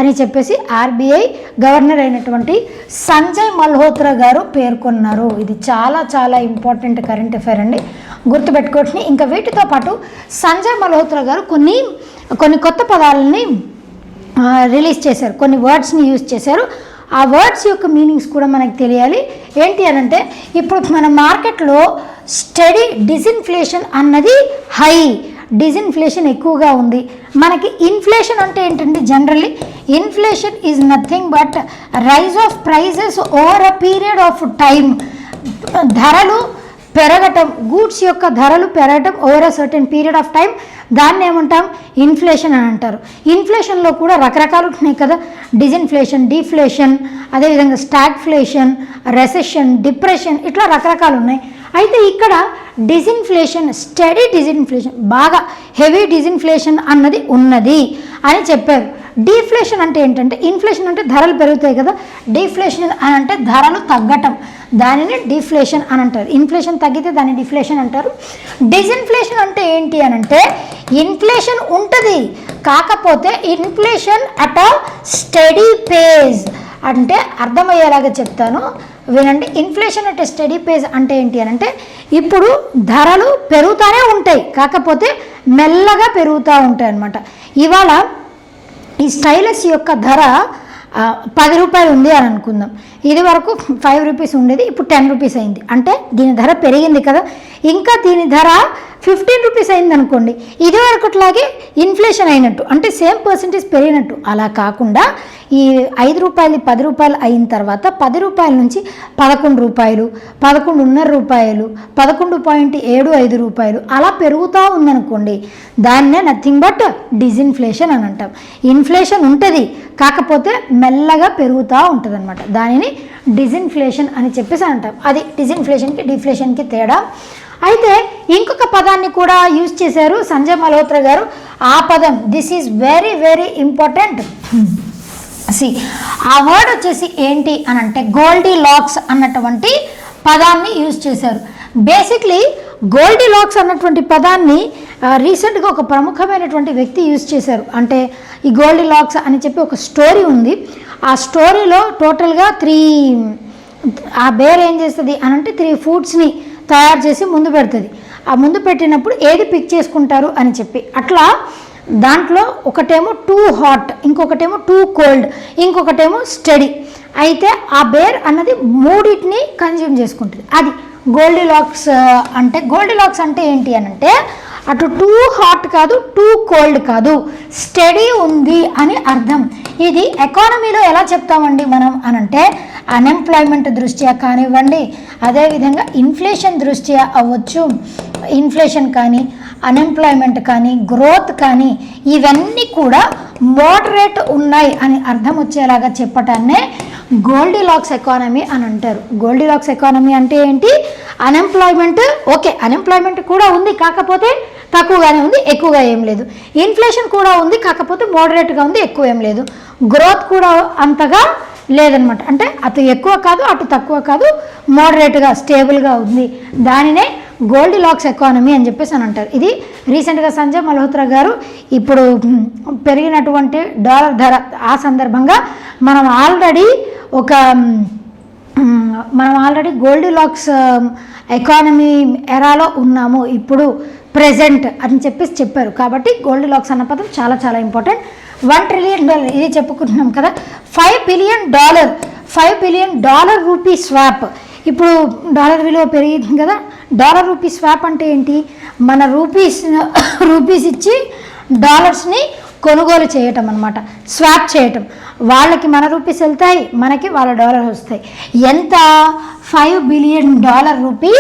అని చెప్పేసి ఆర్బీఐ గవర్నర్ అయినటువంటి సంజయ్ మల్హోత్రా గారు పేర్కొన్నారు. ఇది చాలా చాలా ఇంపార్టెంట్ కరెంట్ అఫైర్ అండి, గుర్తుపెట్టుకోండి. ఇంకా వీటితో పాటు సంజయ్ మల్హోత్రా గారు కొన్ని కొత్త పదాలని రిలీజ్ చేశారు, కొన్ని వర్డ్స్ని యూజ్ చేశారు. ఆ వర్డ్స్ యొక్క మీనింగ్స్ కూడా మనకు తెలియాలి. ఏంటి అని అంటే, ఇప్పుడు మన మార్కెట్లో స్టడీ డిస్ఇన్ఫ్లేషన్ అన్నది హై, డిస్ఇన్ఫ్లేషన్ ఎక్కువగా ఉంది. మనకి ఇన్ఫ్లేషన్ అంటే ఏంటంటే, generally inflation is nothing but rise of prices over a period of time. ధరలు పెరగటం, గూడ్స్ యొక్క ధరలు పెరగటం over a certain period of time, దాన్ని ఏమంటాం? ఇన్ఫ్లేషన్ అని అంటారు. ఇన్ఫ్లేషన్లో కూడా రకరకాలు ఉంటున్నాయి కదా, డిస్ఇన్ఫ్లేషన్, డీఫ్లేషన్, అదేవిధంగా స్టాగ్ఫ్లేషన్, రెసెషన్, డిప్రెషన్, ఇట్లా రకరకాలు ఉన్నాయి. అయితే ఇక్కడ డిస్ఇన్ఫ్లేషన్, స్టడీ డిస్ఇన్ఫ్లేషన్, బాగా హెవీ డిస్ఇన్ఫ్లేషన్ అన్నది ఉన్నది అని చెప్పారు. డీఫ్లేషన్ అంటే ఏంటంటే, ఇన్ఫ్లేషన్ అంటే ధరలు పెరుగుతాయి కదా, డీఫ్లేషన్ అని అంటే ధరలు తగ్గటం, దానిని డీఫ్లేషన్ అని అంటారు. ఇన్ఫ్లేషన్ తగ్గితే దాన్ని డిఫ్లేషన్ అంటారు. డిస్ఇన్ఫ్లేషన్ అంటే ఏంటి అని అంటే, ఇన్ఫ్లేషన్ ఉంటుంది, కాకపోతే inflation at a steady pace. అంటే అర్థమయ్యేలాగా చెప్తాను వినండి. ఇన్ఫ్లేషన్ అట్ స్టడీ పేస్ అంటే ఏంటి అని అంటే, ఇప్పుడు ధరలు పెరుగుతూనే ఉంటాయి, కాకపోతే మెల్లగా పెరుగుతూ ఉంటాయి అన్నమాట. ఇవాళ ఈ స్టైలస్ యొక్క ధర 10 రూపాయలు ఉంది అని అనుకుందాం. ఇది వరకు 5 రూపీస్ ఉండేది, ఇప్పుడు 10 రూపీస్ అయింది. అంటే దీని ధర పెరిగింది కదా. ఇంకా దీని ధర 15 రూపీస్ అయింది అనుకోండి, ఇది వరకుట్లాగే ఇన్ఫ్లేషన్ అయినట్టు, అంటే సేమ్ పర్సెంటేజ్ పెరిగినట్టు. అలా కాకుండా ఈ 5 రూపాయలు 10 రూపాయలు అయిన తర్వాత 10 రూపాయల నుంచి 11 రూపాయలు, 11.5 రూపాయలు, 11.75 రూపాయలు అలా పెరుగుతూ ఉందనుకోండి, దాన్నే నథింగ్ బట్ డిస్ఇన్ఫ్లేషన్ అని అంటాం. ఇన్ఫ్లేషన్ ఉంటుంది, కాకపోతే మెల్లగా పెరుగుతూ ఉంటుంది అనమాట. దానిని డిస్ఇన్ఫ్లేషన్ అని చెప్పేసి అంటాం. అది డిస్ఇన్ఫ్లేషన్కి డిఫ్లేషన్కి తేడా. అయితే ఇంకొక పదాన్ని కూడా యూజ్ చేశారు సంజయ్ మల్హోత్రా గారు. ఆ పదం, this is very very important. ఆ వర్డ్ వచ్చేసి ఏంటి అని అంటే, గోల్డీ లాక్స్ అన్నటువంటి పదాన్ని యూజ్ చేశారు. బేసిక్లీ గోల్డీ లాక్స్ అన్నటువంటి పదాన్ని రీసెంట్గా ఒక ప్రముఖమైనటువంటి వ్యక్తి యూజ్ చేశారు. అంటే ఈ గోల్డీ లాక్స్ అని చెప్పి ఒక స్టోరీ ఉంది. ఆ స్టోరీలో టోటల్గా ఆ బేర్ ఏం చేస్తుంది అని అంటే 3 ఫుడ్స్ని తయారు చేసి ముందు పెడుతుంది. ఆ ముందు పెట్టినప్పుడు ఏది పిక్ చేసుకుంటారు అని చెప్పి, అట్లా దాంట్లో ఒకటేమో టూ హాట్, ఇంకొకటేమో టూ కోల్డ్, ఇంకొకటేమో స్టడీ. అయితే ఆ బేర్ అన్నది మూడింటిని కన్జ్యూమ్ చేసుకుంటుంది. అది గోల్డీ లాక్స్ అంటే. గోల్డీ లాక్స్ అంటే ఏంటి అని అంటే, అటు టూ హాట్ కాదు, టూ కోల్డ్ కాదు, స్టడీ ఉంది అని అర్థం. ఇది ఎకానమీలో ఎలా చెప్తామండి మనం అనంటే, అన్ఎంప్లాయ్మెంట్ దృష్ట్యా కానివ్వండి, అదేవిధంగా ఇన్ఫ్లేషన్ దృష్ట్యా అవ్వచ్చు, ఇన్ఫ్లేషన్ కానీ, అన్ఎంప్లాయ్మెంట్ కానీ, గ్రోత్ కానీ, ఇవన్నీ కూడా మోడరేట్ ఉన్నాయి అని అర్థం వచ్చేలాగా చెప్పటాన్నే గోల్డీ లాక్స్ ఎకానమీ అని అంటారు. గోల్డీ లాక్స్ ఎకానమీ అంటే ఏంటి? అన్ఎంప్లాయ్మెంట్ ఓకే, అన్ఎంప్లాయ్మెంట్ కూడా ఉంది, కాకపోతే తక్కువగానే ఉంది, ఎక్కువగా ఏం లేదు. ఇన్ఫ్లేషన్ కూడా ఉంది, కాకపోతే మోడరేట్గా ఉంది, ఎక్కువ ఏం లేదు. గ్రోత్ కూడా అంతగా లేదనమాట. అంటే అటు ఎక్కువ కాదు, అటు తక్కువ కాదు, మోడరేట్గా స్టేబుల్గా ఉంది. దానినే గోల్డీ లాక్స్ ఎకానమీ అని చెప్పేసి అని అంటారు. ఇది రీసెంట్గా సంజయ్ మల్హోత్రా గారు ఇప్పుడు పెరిగినటువంటి డాలర్ ధర ఆ సందర్భంగా మనం ఆల్రెడీ ఒక మనం ఆల్రెడీ గోల్డిలాక్స్ ఎకానమీ ఎరాలో ఉన్నాము ఇప్పుడు ప్రెజెంట్ అని చెప్పారు. కాబట్టి గోల్డిలాక్స్ అన్న పదం చాలా చాలా ఇంపార్టెంట్. $1 trillion ఇది చెప్పుకుంటున్నాం కదా. $5 billion రూపీ స్వాప్. ఇప్పుడు డాలర్ విలువ పెరిగింది కదా. డాలర్ రూపీ స్వాప్ అంటే ఏంటి? మన రూపీస్ ఇచ్చి డాలర్స్ని కొనుగోలు చేయటం అనమాట, స్వాప్ చేయటం. వాళ్ళకి మన రూపీస్ వెళ్తాయి, మనకి వాళ్ళ డాలర్ వస్తాయి. ఎంత? $5 billion రూపీ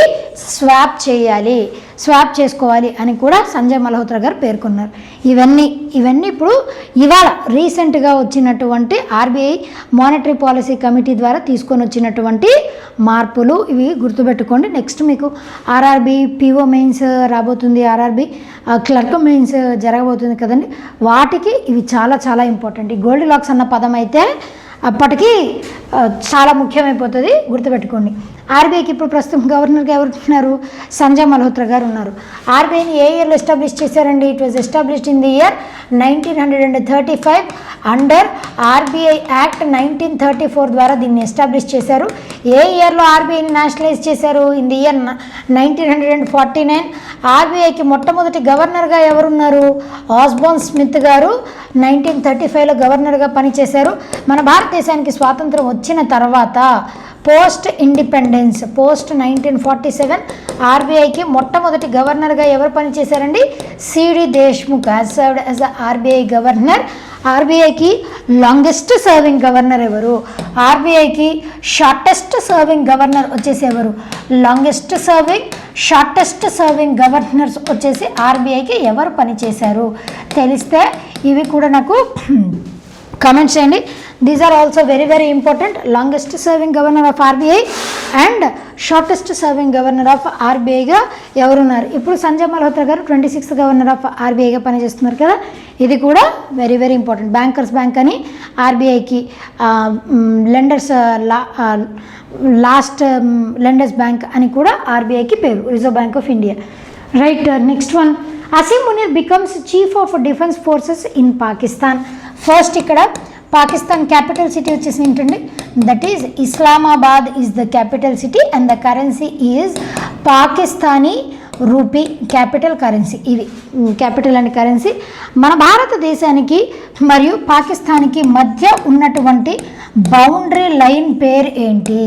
స్వాప్ చేసుకోవాలి అని కూడా సంజయ్ మల్హోత్రా గారు పేర్కొన్నారు. ఇవన్నీ ఇప్పుడు ఇవాళ రీసెంట్గా వచ్చినటువంటి ఆర్బీఐ మానిటరీ పాలసీ కమిటీ ద్వారా తీసుకొని వచ్చినటువంటి మార్పులు. ఇవి గుర్తుపెట్టుకోండి. నెక్స్ట్ మీకు ఆర్ఆర్బీ పిఓ మెయిన్స్ రాబోతుంది, ఆర్ఆర్బీ క్లర్క్ మెయిన్స్ జరగబోతుంది కదండి. వాటికి ఇవి చాలా చాలా ఇంపార్టెంట్. ఈ గోల్డిలాక్స్ అన్న పదం అయితే అప్పటికి చాలా ముఖ్యమైపోతుంది, గుర్తుపెట్టుకోండి. ఆర్బీఐకి ఇప్పుడు ప్రస్తుతం గవర్నర్గా ఎవరున్నారు? సంజయ్ మల్హోత్రా గారు ఉన్నారు. ఆర్బీఐని ఏ ఇయర్లో ఎస్టాబ్లిష్ చేశారండి? It was established in the year 1935 under RBI act 1934 ద్వారా దీన్ని ఎస్టాబ్లిష్ చేశారు. ఏ ఇయర్లో ఆర్బీఐని నేషనలైజ్ చేశారు? In the year 1949. ఆర్బీఐకి మొట్టమొదటి గవర్నర్గా ఎవరున్నారు? ఆస్బోర్న్ స్మిత్ గారు 1935లో గవర్నర్గా పనిచేశారు. మన భారతదేశానికి స్వాతంత్రం వచ్చిన తర్వాత పోస్ట్ 1947 ఆర్బీఐకి మొట్టమొదటి గవర్నర్గా ఎవరు పనిచేశారండి? C D Deshmukh has served as the RBI governor. ఆర్బీఐకి లాంగెస్ట్ సర్వింగ్ గవర్నర్ ఎవరు? ఆర్బీఐకి షార్టెస్ట్ సర్వింగ్ గవర్నర్ వచ్చేసి ఎవరు? Longest serving, shortest serving governors వచ్చేసి ఆర్బీఐకి ఎవరు పనిచేశారు తెలిస్తే ఇవి కూడా నాకు కామెంట్స్ చేయండి. These are also very very important. Longest serving governor of RBI and shortest serving governor of ఆర్బీఐగా ఎవరున్నారు? ఇప్పుడు సంజయ్ మల్హోత్రా గారు 26th గవర్నర్ ఆఫ్ ఆర్బీఐగా పనిచేస్తున్నారు కదా. ఇది కూడా very very important. Bankers bank అని ఆర్బీఐకి లెండర్స్ లాస్ట్ లెండర్స్ బ్యాంక్ అని కూడా ఆర్బీఐకి పేరు, reserve bank of India. Right, next one. Asim Munir becomes chief of defence forces in Pakistan. First ఇక్కడ పాకిస్తాన్ క్యాపిటల్ సిటీ వచ్చేసి ఏంటండి? That is Islamabad is the capital city and the currency is Pakistani rupee, capital currency. ఇది capital and currency. మన భారతదేశానికి మరియు పాకిస్తాన్కి మధ్య ఉన్నటువంటి బౌండరీ లైన్ పేరు ఏంటి?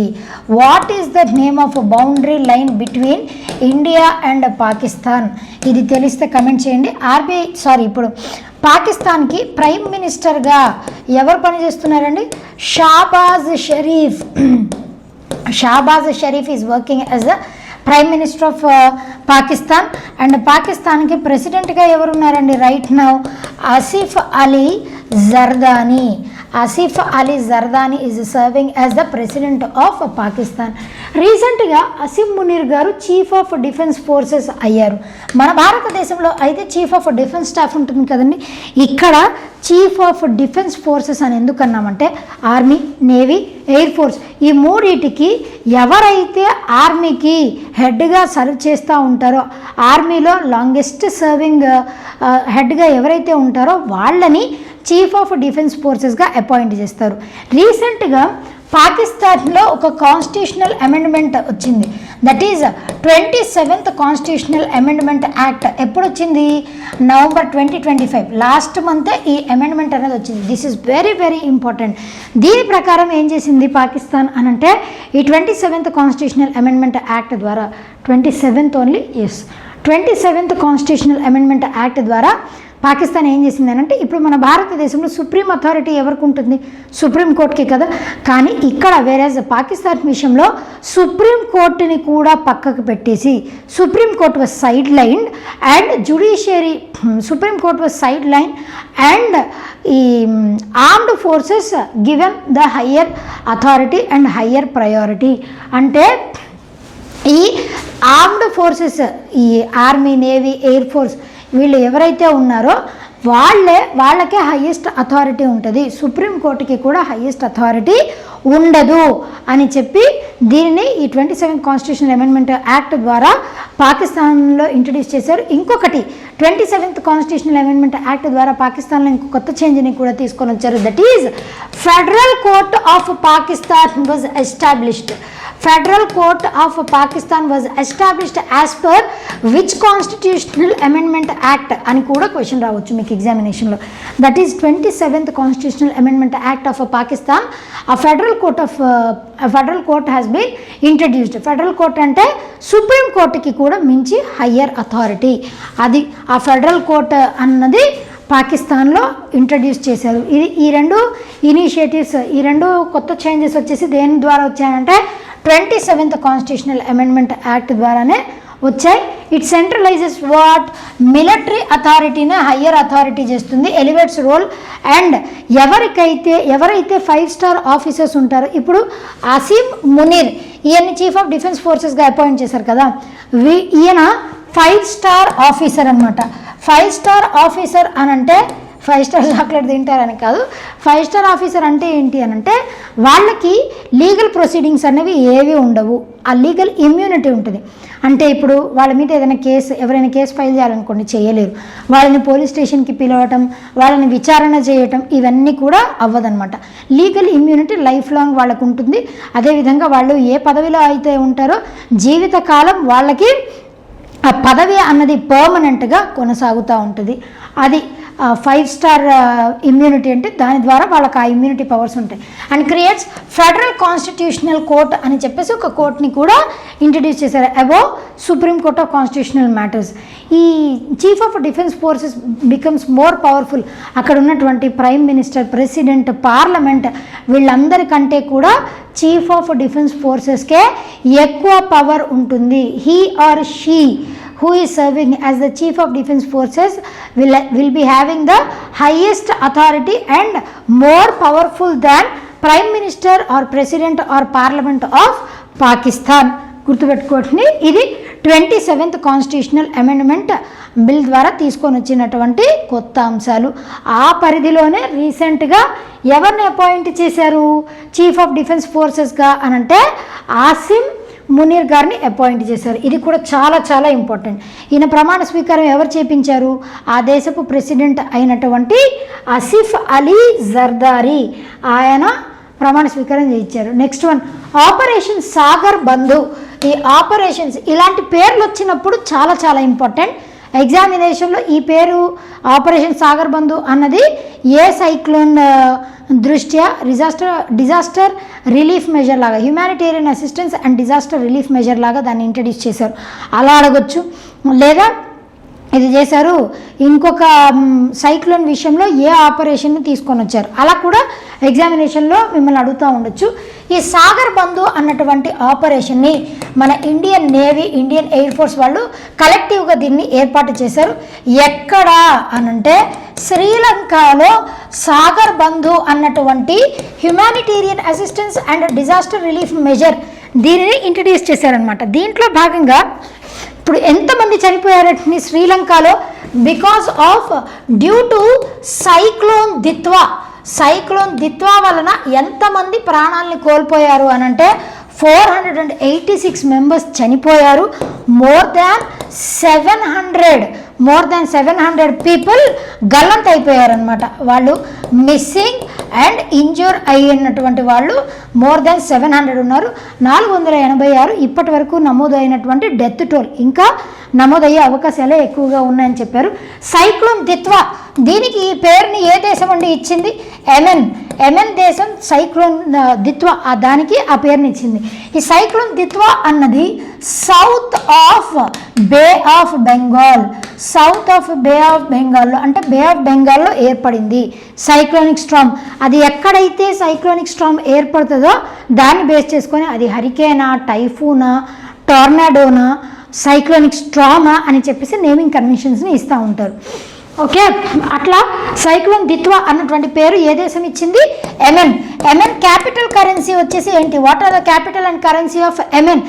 What is the name of boundary line between India and Pakistan? ఇది తెలిస్తే కమెంట్ చేయండి. ఇప్పుడు పాకిస్తాన్కి ప్రైమ్ మినిస్టర్గా ఎవరు పనిచేస్తున్నారండి? Shahbaz Sharif is working as the prime minister of Pakistan. And పాకిస్తాన్కి ప్రెసిడెంట్గా ఎవరున్నారండి right now? Asif Ali Zardari is serving as the president of Pakistan. రీసెంట్గా అసీం మునీర్ గారు చీఫ్ ఆఫ్ డిఫెన్స్ ఫోర్సెస్ అయ్యారు. మన భారతదేశంలో అయితే చీఫ్ ఆఫ్ డిఫెన్స్ స్టాఫ్ ఉంటుంది కదండి. ఇక్కడ చీఫ్ ఆఫ్ డిఫెన్స్ ఫోర్సెస్ అని ఎందుకన్నామంటే ఆర్మీ, నేవీ, ఎయిర్ ఫోర్స్ ఈ మూడింటికి ఎవరైతే ఆర్మీకి హెడ్గా సర్వ్ చేస్తూ ఉంటారో, ఆర్మీలో లాంగెస్ట్ సర్వింగ్ హెడ్గా ఎవరైతే ఉంటారో వాళ్ళని చీఫ్ ఆఫ్ డిఫెన్స్ ఫోర్సెస్గా అపాయింట్ చేస్తారు. రీసెంట్గా పాకిస్తాన్లో ఒక కాన్స్టిట్యూషనల్ అమెండ్మెంట్ వచ్చింది. That is 27th constitutional amendment act. ఎప్పుడు వచ్చింది? నవంబర్ 2025, లాస్ట్ మంత్ ఈ అమెండ్మెంట్ అనేది వచ్చింది. This is very very important. దీని ప్రకారం ఏం చేసింది పాకిస్తాన్ అనంటే ఈ 27th కాన్స్టిట్యూషనల్ అమెండ్మెంట్ యాక్ట్ ద్వారా 27th కాన్స్టిట్యూషనల్ అమెండ్మెంట్ యాక్ట్ ద్వారా పాకిస్తాన్ ఏం చేసింది అంటే ఇప్పుడు మన భారతదేశంలో సుప్రీం అథారిటీ ఎవరికి ఉంటుంది? సుప్రీం కోర్టుకి కదా. కానీ ఇక్కడ వేరేజ్ పాకిస్తాన్ విషయంలో సుప్రీం కోర్టుని కూడా పక్కకు పెట్టేసి supreme court was side line and supreme court was side line and ఈ armed forces given the higher authority and higher priority. అంటే ఈ ఆర్మ్డ్ ఫోర్సెస్, ఈ ఆర్మీ, నేవీ, ఎయిర్ ఫోర్స్ వీళ్ళు ఎవరైతే ఉన్నారో వాళ్ళకే హయ్యెస్ట్ అథారిటీ ఉంటుంది. సుప్రీంకోర్టుకి కూడా హయ్యెస్ట్ అథారిటీ ఉండదు అని చెప్పి దీనిని ఈ 27th కాన్స్టిట్యూషనల్ అమెండ్మెంట్ యాక్ట్ ద్వారా పాకిస్తాన్లో ఇంట్రడ్యూస్ చేశారు. ఇంకొకటి 27th కాన్స్టిట్యూషనల్ అమెండ్మెంట్ యాక్ట్ ద్వారా పాకిస్తాన్లో ఇంకో కొత్త చేంజ్ని కూడా తీసుకొని వచ్చారు. That is federal court of Pakistan was established. Federal Court of Pakistan was established as per which constitutional amendment act అని కూడా క్వశ్చన్ రావచ్చు మీకు ఎగ్జామినేషన్లో. That is 27th constitutional amendment act of Pakistan. A federal court has been introduced. Federal court అంటే supreme కోర్టుకి కూడా మించి higher authority. అది ఆ ఫెడరల్ కోర్ట్ అన్నది పాకిస్తాన్లో ఇంట్రడ్యూస్ చేశారు. ఈ రెండు ఇనిషియేటివ్స్, ఈ రెండు కొత్త చేంజెస్ వచ్చేసి దేని ద్వారా వచ్చాయంటే 27th కాన్స్టిట్యూషనల్ అమెండ్మెంట్ యాక్ట్ ద్వారానే వచ్చాయి. ఇట్ సెంట్రలైజెస్ వాట్ మిలిటరీ అథారిటీనే హయ్యర్ అథారిటీ చేస్తుంది, ఎలివేట్స్ రోల్. అండ్ ఎవరైతే 5 స్టార్ ఆఫీసర్స్ ఉంటారో, ఇప్పుడు ఆసిమ్ మునీర్ ఈయన్ని చీఫ్ ఆఫ్ డిఫెన్స్ ఫోర్సెస్గా అపాయింట్ చేశారు కదా, ఈయన 5 స్టార్ ఆఫీసర్ అనమాట. 5 స్టార్ ఆఫీసర్ అనంటే 5 స్టార్ చాక్లెట్ తింటారని కాదు. 5 స్టార్ ఆఫీసర్ అంటే ఏంటి అని అంటే వాళ్ళకి లీగల్ ప్రొసీడింగ్స్ అనేవి ఏవి ఉండవు, ఆ లీగల్ ఇమ్యూనిటీ ఉంటుంది. అంటే ఇప్పుడు వాళ్ళ మీద ఎవరైనా కేసు ఫైల్ చేయాలనుకోండి, చేయలేరు. వాళ్ళని పోలీస్ స్టేషన్కి పిలవటం, వాళ్ళని విచారణ చేయటం, ఇవన్నీ కూడా అవ్వదన్నమాట. లీగల్ ఇమ్యూనిటీ లైఫ్ లాంగ్ వాళ్ళకు ఉంటుంది. అదేవిధంగా వాళ్ళు ఏ పదవిలో అయితే ఉంటారో జీవితకాలం వాళ్ళకి ఆ పదవి అన్నది పర్మనెంట్గా కొనసాగుతూ ఉంటుంది. అది 5 స్టార్ ఇమ్యూనిటీ అంటే దాని ద్వారా వాళ్ళకి ఆ ఇమ్యూనిటీ పవర్స్ ఉంటాయి. And creates federal constitutional court అని చెప్పేసి ఒక కోర్ట్ని కూడా ఇంట్రడ్యూస్ చేశారు above supreme court of constitutional matters. ఈ chief of defence forces becomes more powerful. అక్కడ ఉన్నటువంటి ప్రైమ్ మినిస్టర్, ప్రెసిడెంట్, పార్లమెంట్ వీళ్ళందరికంటే కూడా చీఫ్ ఆఫ్ డిఫెన్స్ ఫోర్సెస్కే ఎక్కువ పవర్ ఉంటుంది. He or she who is serving as the chief of defense forces will be having the highest authority and more powerful than prime minister or president or parliament of Pakistan. గుర్తుపెట్టుకోండి, ఇది 27th constitutional amendment bill ద్వారా తీసుకొని వచ్చినటువంటి కొత్త అంశాలు. ఆ పరిధిలోనే రీసెంట్గా ఎవరిని అపాయింట్ చేశారు చీఫ్ ఆఫ్ డిఫెన్స్ ఫోర్సెస్గా అనంటే ఆసిమ్ మునీర్ గారిని అపాయింట్ చేశారు. ఇది కూడా చాలా చాలా ఇంపార్టెంట్. ఈయన ప్రమాణ స్వీకారం ఎవరు చేపించారు? ఆ దేశపు ప్రెసిడెంట్ అయినటువంటి ఆసిఫ్ అలీ జర్దారీ, ఆయన ప్రమాణ స్వీకారం చేయించారు. నెక్స్ట్ వన్ ఆపరేషన్ సాగర్ బంధు. ఈ ఆపరేషన్స్ ఇలాంటి పేర్లు వచ్చినప్పుడు చాలా చాలా ఇంపార్టెంట్. ఎగ్జామినేషన్లో ఈ పేరు ఆపరేషన్ సాగర్ బంధు అన్నది ఏ సైక్లోన్ దృష్ట్యా డిజాస్టర్ రిలీఫ్ మెజర్ లాగా, humanitarian assistance and disaster relief measure లాగా దాన్ని ఇంట్రడ్యూస్ చేశారు, అలా అడగొచ్చు. లేదా ఇది చేశారు ఇంకొక సైక్లోన్ విషయంలో ఏ ఆపరేషన్ని తీసుకొని వచ్చారు, అలా కూడా ఎగ్జామినేషన్లో మిమ్మల్ని అడుగుతూ ఉండొచ్చు. ఈ సాగర్ బంధు అన్నటువంటి ఆపరేషన్ని మన Indian navy, Indian air force వాళ్ళు కలెక్టివ్గా దీన్ని ఏర్పాటు చేశారు. ఎక్కడ అనంటే శ్రీలంకలో సాగర్ బంధు అన్నటువంటి humanitarian assistance and disaster relief measure దీనిని ఇంట్రడ్యూస్ చేశారనమాట. దీంట్లో భాగంగా ఇప్పుడు ఎంతమంది చనిపోయారంటే శ్రీలంకలో because of due to cyclone Ditwah వలన ఎంతమంది ప్రాణాలని కోల్పోయారు అనంటే 486 మెంబర్స్ చనిపోయారు. మోర్ దాన్ 700 పీపుల్ గల్లంత అయిపోయారనమాట. వాళ్ళు మిస్సింగ్ అండ్ ఇంజూర్ అయినటువంటి వాళ్ళు మోర్ దాన్ 700 ఉన్నారు. 486 ఇప్పటి వరకు నమోదు అయినటువంటి డెత్ టోల్ ఇంకా నమోదయ్యే అవకాశాలే ఎక్కువగా ఉన్నాయని చెప్పారు. సైక్లోన్ దిత్వా, దీనికి ఈ పేరుని ఏ దేశం అండి ఇచ్చింది? ఎమెన్ దేశం సైక్లోన్ దిత్వా దానికి ఆ పేరుని ఇచ్చింది. ఈ సైక్లోన్ దిత్వా అన్నది సౌత్ ఆఫ్ బే ఆఫ్ బెంగాల్లో అంటే బే ఆఫ్ బెంగాల్లో ఏర్పడింది సైక్లోనిక్ స్టార్మ్. అది ఎక్కడైతే సైక్లోనిక్ స్టార్మ్ ఏర్పడుతుందో దాన్ని బేస్ చేసుకొని అది హరికేనా, టైఫూనా, టోర్నాడోనా, సైక్లోనిక్ స్టార్మా అని చెప్పేసి నేమింగ్ కన్వెన్షన్స్ని ఇస్తూ ఉంటారు. ఓకే, అట్లా సైక్లోన్ దిత్వా అన్నటువంటి పేరు ఏ దేశం ఇచ్చింది? ఎమెన్ క్యాపిటల్ కరెన్సీ వచ్చేసి ఏంటి? What are the capital and currency of Yemen?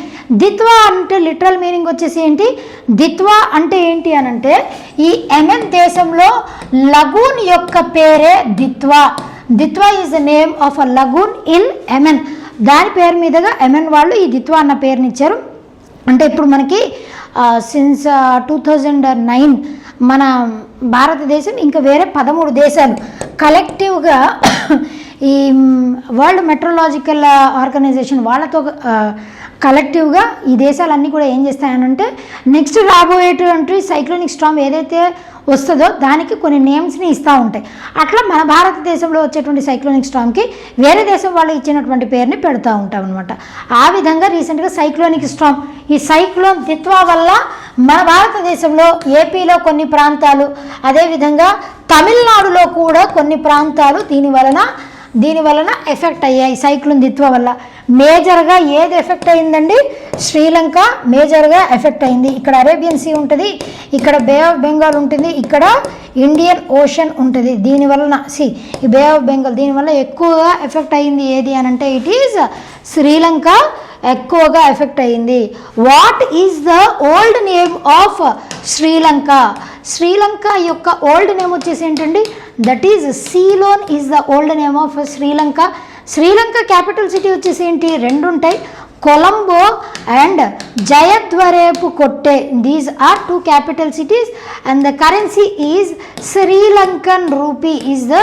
Ditwah అంటే లిటరల్ మీనింగ్ వచ్చేసి ఏంటి? దిత్వా అంటే ఏంటి అనంటే ఈ ఎమెన్ దేశంలో లగూన్ యొక్క పేరే Ditwah is the name of a lagoon in amen. దాని పేరు మీదుగా ఎమెన్ వాళ్ళు ఈ దిత్వా అన్న పేరుని ఇచ్చారు. అంటే ఇప్పుడు మనకి సిన్స్ 2009 మన భారతదేశం ఇంకా వేరే 13 దేశాలు కలెక్టివ్గా ఈ వరల్డ్ మెట్రోలాజికల్ ఆర్గనైజేషన్ వాళ్ళతో కలెక్టివ్గా ఈ దేశాలన్నీ కూడా ఏం చేస్తాయనంటే నెక్స్ట్ రాబోయేటువంటి సైక్లోనిక్ స్టార్మ్ ఏదైతే వస్తుందో దానికి కొన్ని నేమ్స్ని ఇస్తూ ఉంటాయి. అట్లా మన భారతదేశంలో వచ్చేటువంటి సైక్లోనిక్ స్టార్మ్కి వేరే దేశం వాళ్ళు ఇచ్చినటువంటి పేరుని పెడతా ఉంటాం అనమాట. ఆ విధంగా రీసెంట్గా సైక్లోనిక్ స్టార్మ్ ఈ సైక్లోన్ దిత్వా వల్ల మన భారతదేశంలో ఏపీలో కొన్ని ప్రాంతాలు, అదేవిధంగా తమిళనాడులో కూడా కొన్ని ప్రాంతాలు దీని వలన ఎఫెక్ట్ అయ్యాయి. సైక్లోన్ దిత్వా వల్ల మేజర్గా ఏది ఎఫెక్ట్ అయిందండి? శ్రీలంక మేజర్గా ఎఫెక్ట్ అయింది. ఇక్కడ అరేబియన్ సీ ఉంటుంది, ఇక్కడ బే ఆఫ్ బెంగాల్ ఉంటుంది, ఇక్కడ ఇండియన్ ఓషన్ ఉంటుంది. దీనివలన ఈ బే ఆఫ్ బెంగాల్ దీనివల్ల ఎక్కువగా ఎఫెక్ట్ అయింది ఏది అని అంటే ఇట్ ఈజ్ శ్రీలంక ఎక్కువగా ఎఫెక్ట్ అయింది. What is the old name of Sri Lanka? Sri Lanka యొక్క ఓల్డ్ నేమ్ వచ్చేసి ఏంటండి? That is Ceylon is the old name of Sri Lanka. Sri Lanka capital city వచ్చేసి ఏంటి? 2 ఉంటాయి, Colombo and Jayawardenepura Kotte. These are 2 capital cities and the currency is Sri Lankan rupee is the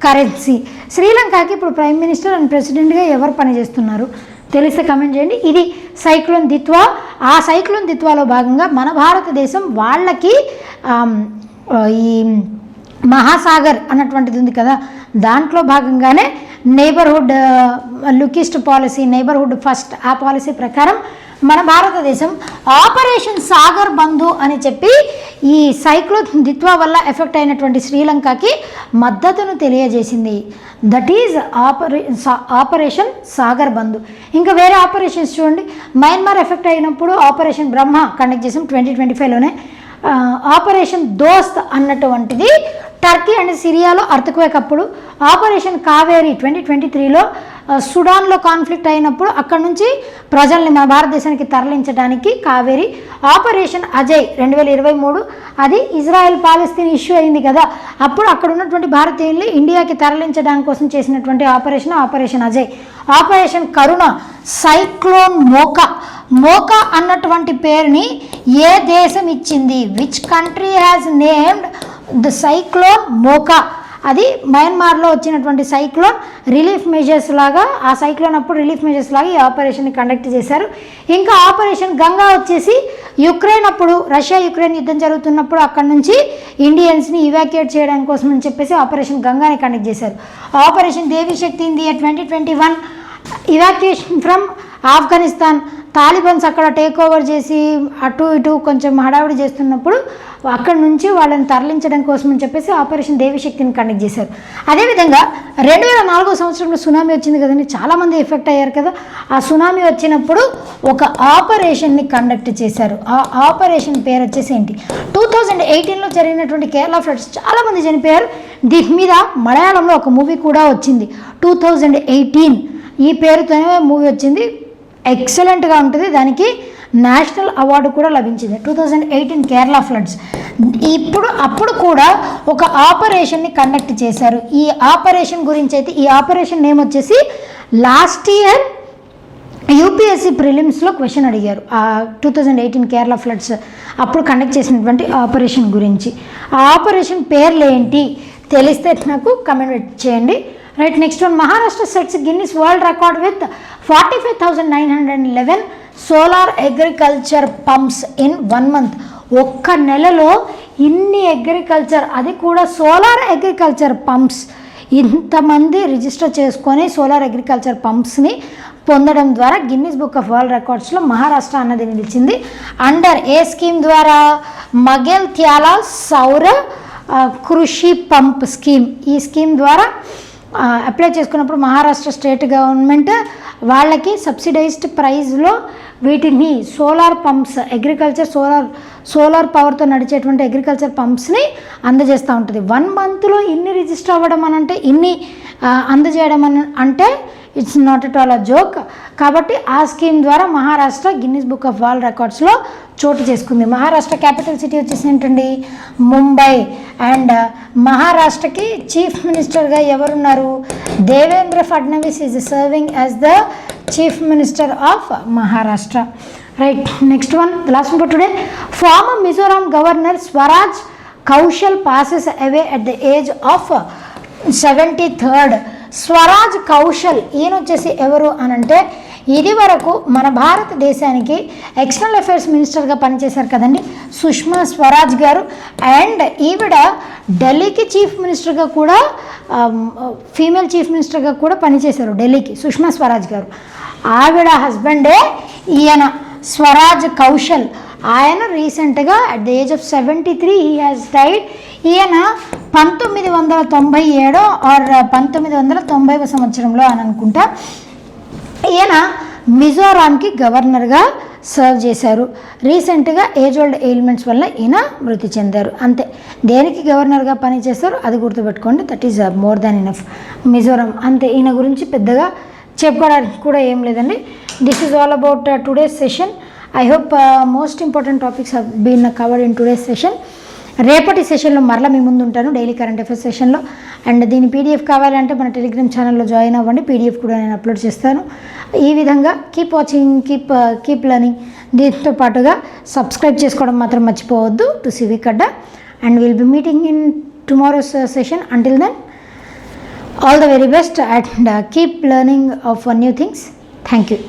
currency. శ్రీలంకకి ఇప్పుడు prime minister and ప్రెసిడెంట్గా ఎవరు పనిచేస్తున్నారు తెలిస్తే కమెంట్ చేయండి. ఇది సైక్లోన్ దిత్వా. ఆ సైక్లోన్ దిత్వాలో భాగంగా మన భారతదేశం వాళ్ళకి ఈ మహాసాగర్ అన్నటువంటిది ఉంది కదా, దాంట్లో భాగంగానే neighbourhood Look East policy, neighbourhood first, ఆ పాలసీ ప్రకారం మన భారతదేశం ఆపరేషన్ సాగర్ బంధు అని చెప్పి ఈ సైక్లోన్ దిత్వా వల్ల ఎఫెక్ట్ అయినటువంటి శ్రీలంకకి మద్దతును తెలియజేసింది. దట్ ఈజ్ ఆపరేషన్ సాగర్ బంధు. ఇంకా వేరే ఆపరేషన్స్ చూడండి. మయన్మార్ ఎఫెక్ట్ అయినప్పుడు ఆపరేషన్ బ్రహ్మ కండక్ట్ చేసాం 2025లోనే. ఆపరేషన్ దోస్త్ అన్నటువంటిది టర్కీ అండ్ సిరియాలో అర్త్క్వేక్ అప్పుడు. ఆపరేషన్ కావేరీ 2023లో సుడాన్లో కాన్ఫ్లిక్ట్ అయినప్పుడు అక్కడ నుంచి ప్రజల్ని మన భారతదేశానికి తరలించడానికి కావేరీ. ఆపరేషన్ అజయ్ 2023 అది ఇజ్రాయెల్ పాలస్తీన్ ఇష్యూ అయింది కదా, అప్పుడు అక్కడ ఉన్నటువంటి భారతీయుల్ని ఇండియాకి తరలించడానికి కోసం చేసినటువంటి operation Ajay. Operation Karuna, cyclone Mocha అన్నటువంటి పేరుని ఏ దేశం ఇచ్చింది? Which country has named the cyclone Mocha? అది మయన్మార్లో వచ్చినటువంటి సైక్లోన్ రిలీఫ్ మెజర్స్ లాగా, ఆ సైక్లోన్ అప్పుడు రిలీఫ్ మెజర్స్ లాగా ఈ ఆపరేషన్ని కండక్ట్ చేశారు. ఇంకా ఆపరేషన్ గంగా వచ్చేసి యుక్రెయిన్ అప్పుడు, రష్యా యుక్రెయిన్ యుద్ధం జరుగుతున్నప్పుడు అక్కడ నుంచి ఇండియన్స్ని ఇవాక్యుయేట్ చేయడం కోసం అని చెప్పేసి ఆపరేషన్ గంగాని కండక్ట్ చేశారు. Operation Devi Shakti in the year 2021 evacuation from Afghanistan. Talibans అక్కడ టేక్ ఓవర్ చేసి అటు ఇటు కొంచెం హడావుడి చేస్తున్నప్పుడు అక్కడ నుంచి వాళ్ళని తరలించడం కోసం అని చెప్పేసి ఆపరేషన్ దేవి శక్తిని కండక్ట్ చేశారు. అదేవిధంగా 2004 సంవత్సరంలో సునామీ వచ్చింది కదండి, చాలామంది ఎఫెక్ట్ అయ్యారు కదా. ఆ సునామీ వచ్చినప్పుడు ఒక ఆపరేషన్ని కండక్ట్ చేశారు. ఆ ఆపరేషన్ పేరు వచ్చేసి ఏంటి? 2018లో జరిగినటువంటి కేరళ ఫ్లడ్స్ చాలామంది చనిపోయారు. దీని మీద మలయాళంలో ఒక మూవీ కూడా వచ్చింది 2018, ఈ పేరుతోనే మూవీ వచ్చింది. ఎక్సలెంట్గా ఉంటుంది, దానికి నేషనల్ అవార్డు కూడా లభించింది 2018 కేరళ ఫ్లడ్స్. అప్పుడు కూడా ఒక ఆపరేషన్ని కండక్ట్ చేశారు. ఈ ఆపరేషన్ గురించి అయితే, ఈ ఆపరేషన్ నేమ్ వచ్చేసి లాస్ట్ ఇయర్ యూపీఎస్సీ ప్రిలిమ్స్లో క్వశ్చన్ అడిగారు. 2018 కేరళ ఫ్లడ్స్ అప్పుడు కండక్ట్ చేసినటువంటి ఆపరేషన్ గురించి. ఆ ఆపరేషన్ పేర్లు ఏంటి తెలిస్తే నాకు కమెంట్ చేయండి. Right, next one. Maharashtra sets Guinness world record with 45,911 solar agriculture pumps in 1 month. ఒక్క నెలలో ఇన్ని అగ్రికల్చర్, అది కూడా సోలార్ అగ్రికల్చర్ పంప్స్, ఇంతమంది రిజిస్టర్ చేసుకొని సోలార్ అగ్రికల్చర్ పంప్స్ని పొందడం ద్వారా గిన్నిస్ బుక్ ఆఫ్ వరల్డ్ రికార్డ్స్లో మహారాష్ట్ర అన్నది నిలిచింది. అండర్ ఏ స్కీమ్ ద్వారా? మగెల్ త్యాలా సౌర కృషి పంప్ స్కీమ్. ఈ స్కీమ్ ద్వారా అప్లై చేసుకున్నప్పుడు మహారాష్ట్ర స్టేట్ గవర్నమెంట్ వాళ్ళకి సబ్సిడైజ్డ్ ప్రైస్లో వీటిని సోలార్ పంప్స్, అగ్రికల్చర్ సోలార్ పవర్తో నడిచేటువంటి అగ్రికల్చర్ పంప్స్ని అందజేస్తూ ఉంటుంది. 1 monthలో ఇన్ని రిజిస్టర్ అవ్వడం అని అంటే, ఇన్ని అందజేయడం అని అంటే it's not at all a joke. కాబట్టి ఆ స్కీమ్ ద్వారా Maharashtra Guinness book of world రికార్డ్స్లో చోటు చేసుకుంది. మహారాష్ట్ర క్యాపిటల్ సిటీ వచ్చేసి ఏంటండి? ముంబై. అండ్ మహారాష్ట్రకి చీఫ్ మినిస్టర్గా ఎవరున్నారు? Devendra Fadnavis is serving as the chief minister of Maharashtra. Right, next one, the last one for today. Former Mizoram Governor Swaraj Kaushal passes away at the age of 73rd. Swaraj Kaushal ఈయన వచ్చేసి ఎవరు అని అంటే ఇది వరకు మన భారతదేశానికి ఎక్స్టర్నల్ అఫైర్స్ మినిస్టర్గా పనిచేశారు కదండి సుష్మా స్వరాజ్ గారు. అండ్ ఈవిడ ఢిల్లీకి చీఫ్ మినిస్టర్గా కూడా ఫీమేల్ చీఫ్ మినిస్టర్గా కూడా పనిచేశారు ఢిల్లీకి సుష్మా స్వరాజ్ గారు. ఆవిడ హస్బెండే ఈయన స్వరాజ్ కౌశల్. ఆయన రీసెంట్గా at the age of 73 he has died. ఈయన 1997 ఆర్ 1990వ సంవత్సరంలో అని అనుకుంటా ఈయన మిజోరాంకి గవర్నర్గా సర్వ్ చేశారు. రీసెంట్గా ఏజ్ ఓల్డ్ ఎయిల్మెంట్స్ వల్ల ఈయన మృతి చెందారు. అంతే, దేనికి గవర్నర్గా పనిచేస్తారు అది గుర్తుపెట్టుకోండి. That is more than enough. Mizoram అంతే, ఈయన గురించి పెద్దగా చెప్పుకోవడానికి కూడా ఏం లేదండి. This is all about today's session. I hope most important topics have been covered in today's session. రేపటి సెషన్లో మరలా మీ ముందు ఉంటాను డైలీ కరెంట్ అఫైర్స్ సెషన్లో. అండ్ దీని పీడిఎఫ్ కావాలంటే మన టెలిగ్రామ్ ఛానల్లో జాయిన్ అవ్వండి. పీడిఎఫ్ కూడా నేను అప్లోడ్ చేస్తాను. ఈ విధంగా కీప్ వాచింగ్, కీప్ లర్నింగ్. దీంతో పాటుగా సబ్స్క్రైబ్ చేసుకోవడం మాత్రం మర్చిపోవద్దు టు సివి కడ్డా. And will be meeting in tomorrow's session. Until then all the very best and keep learning of new things. Thank you.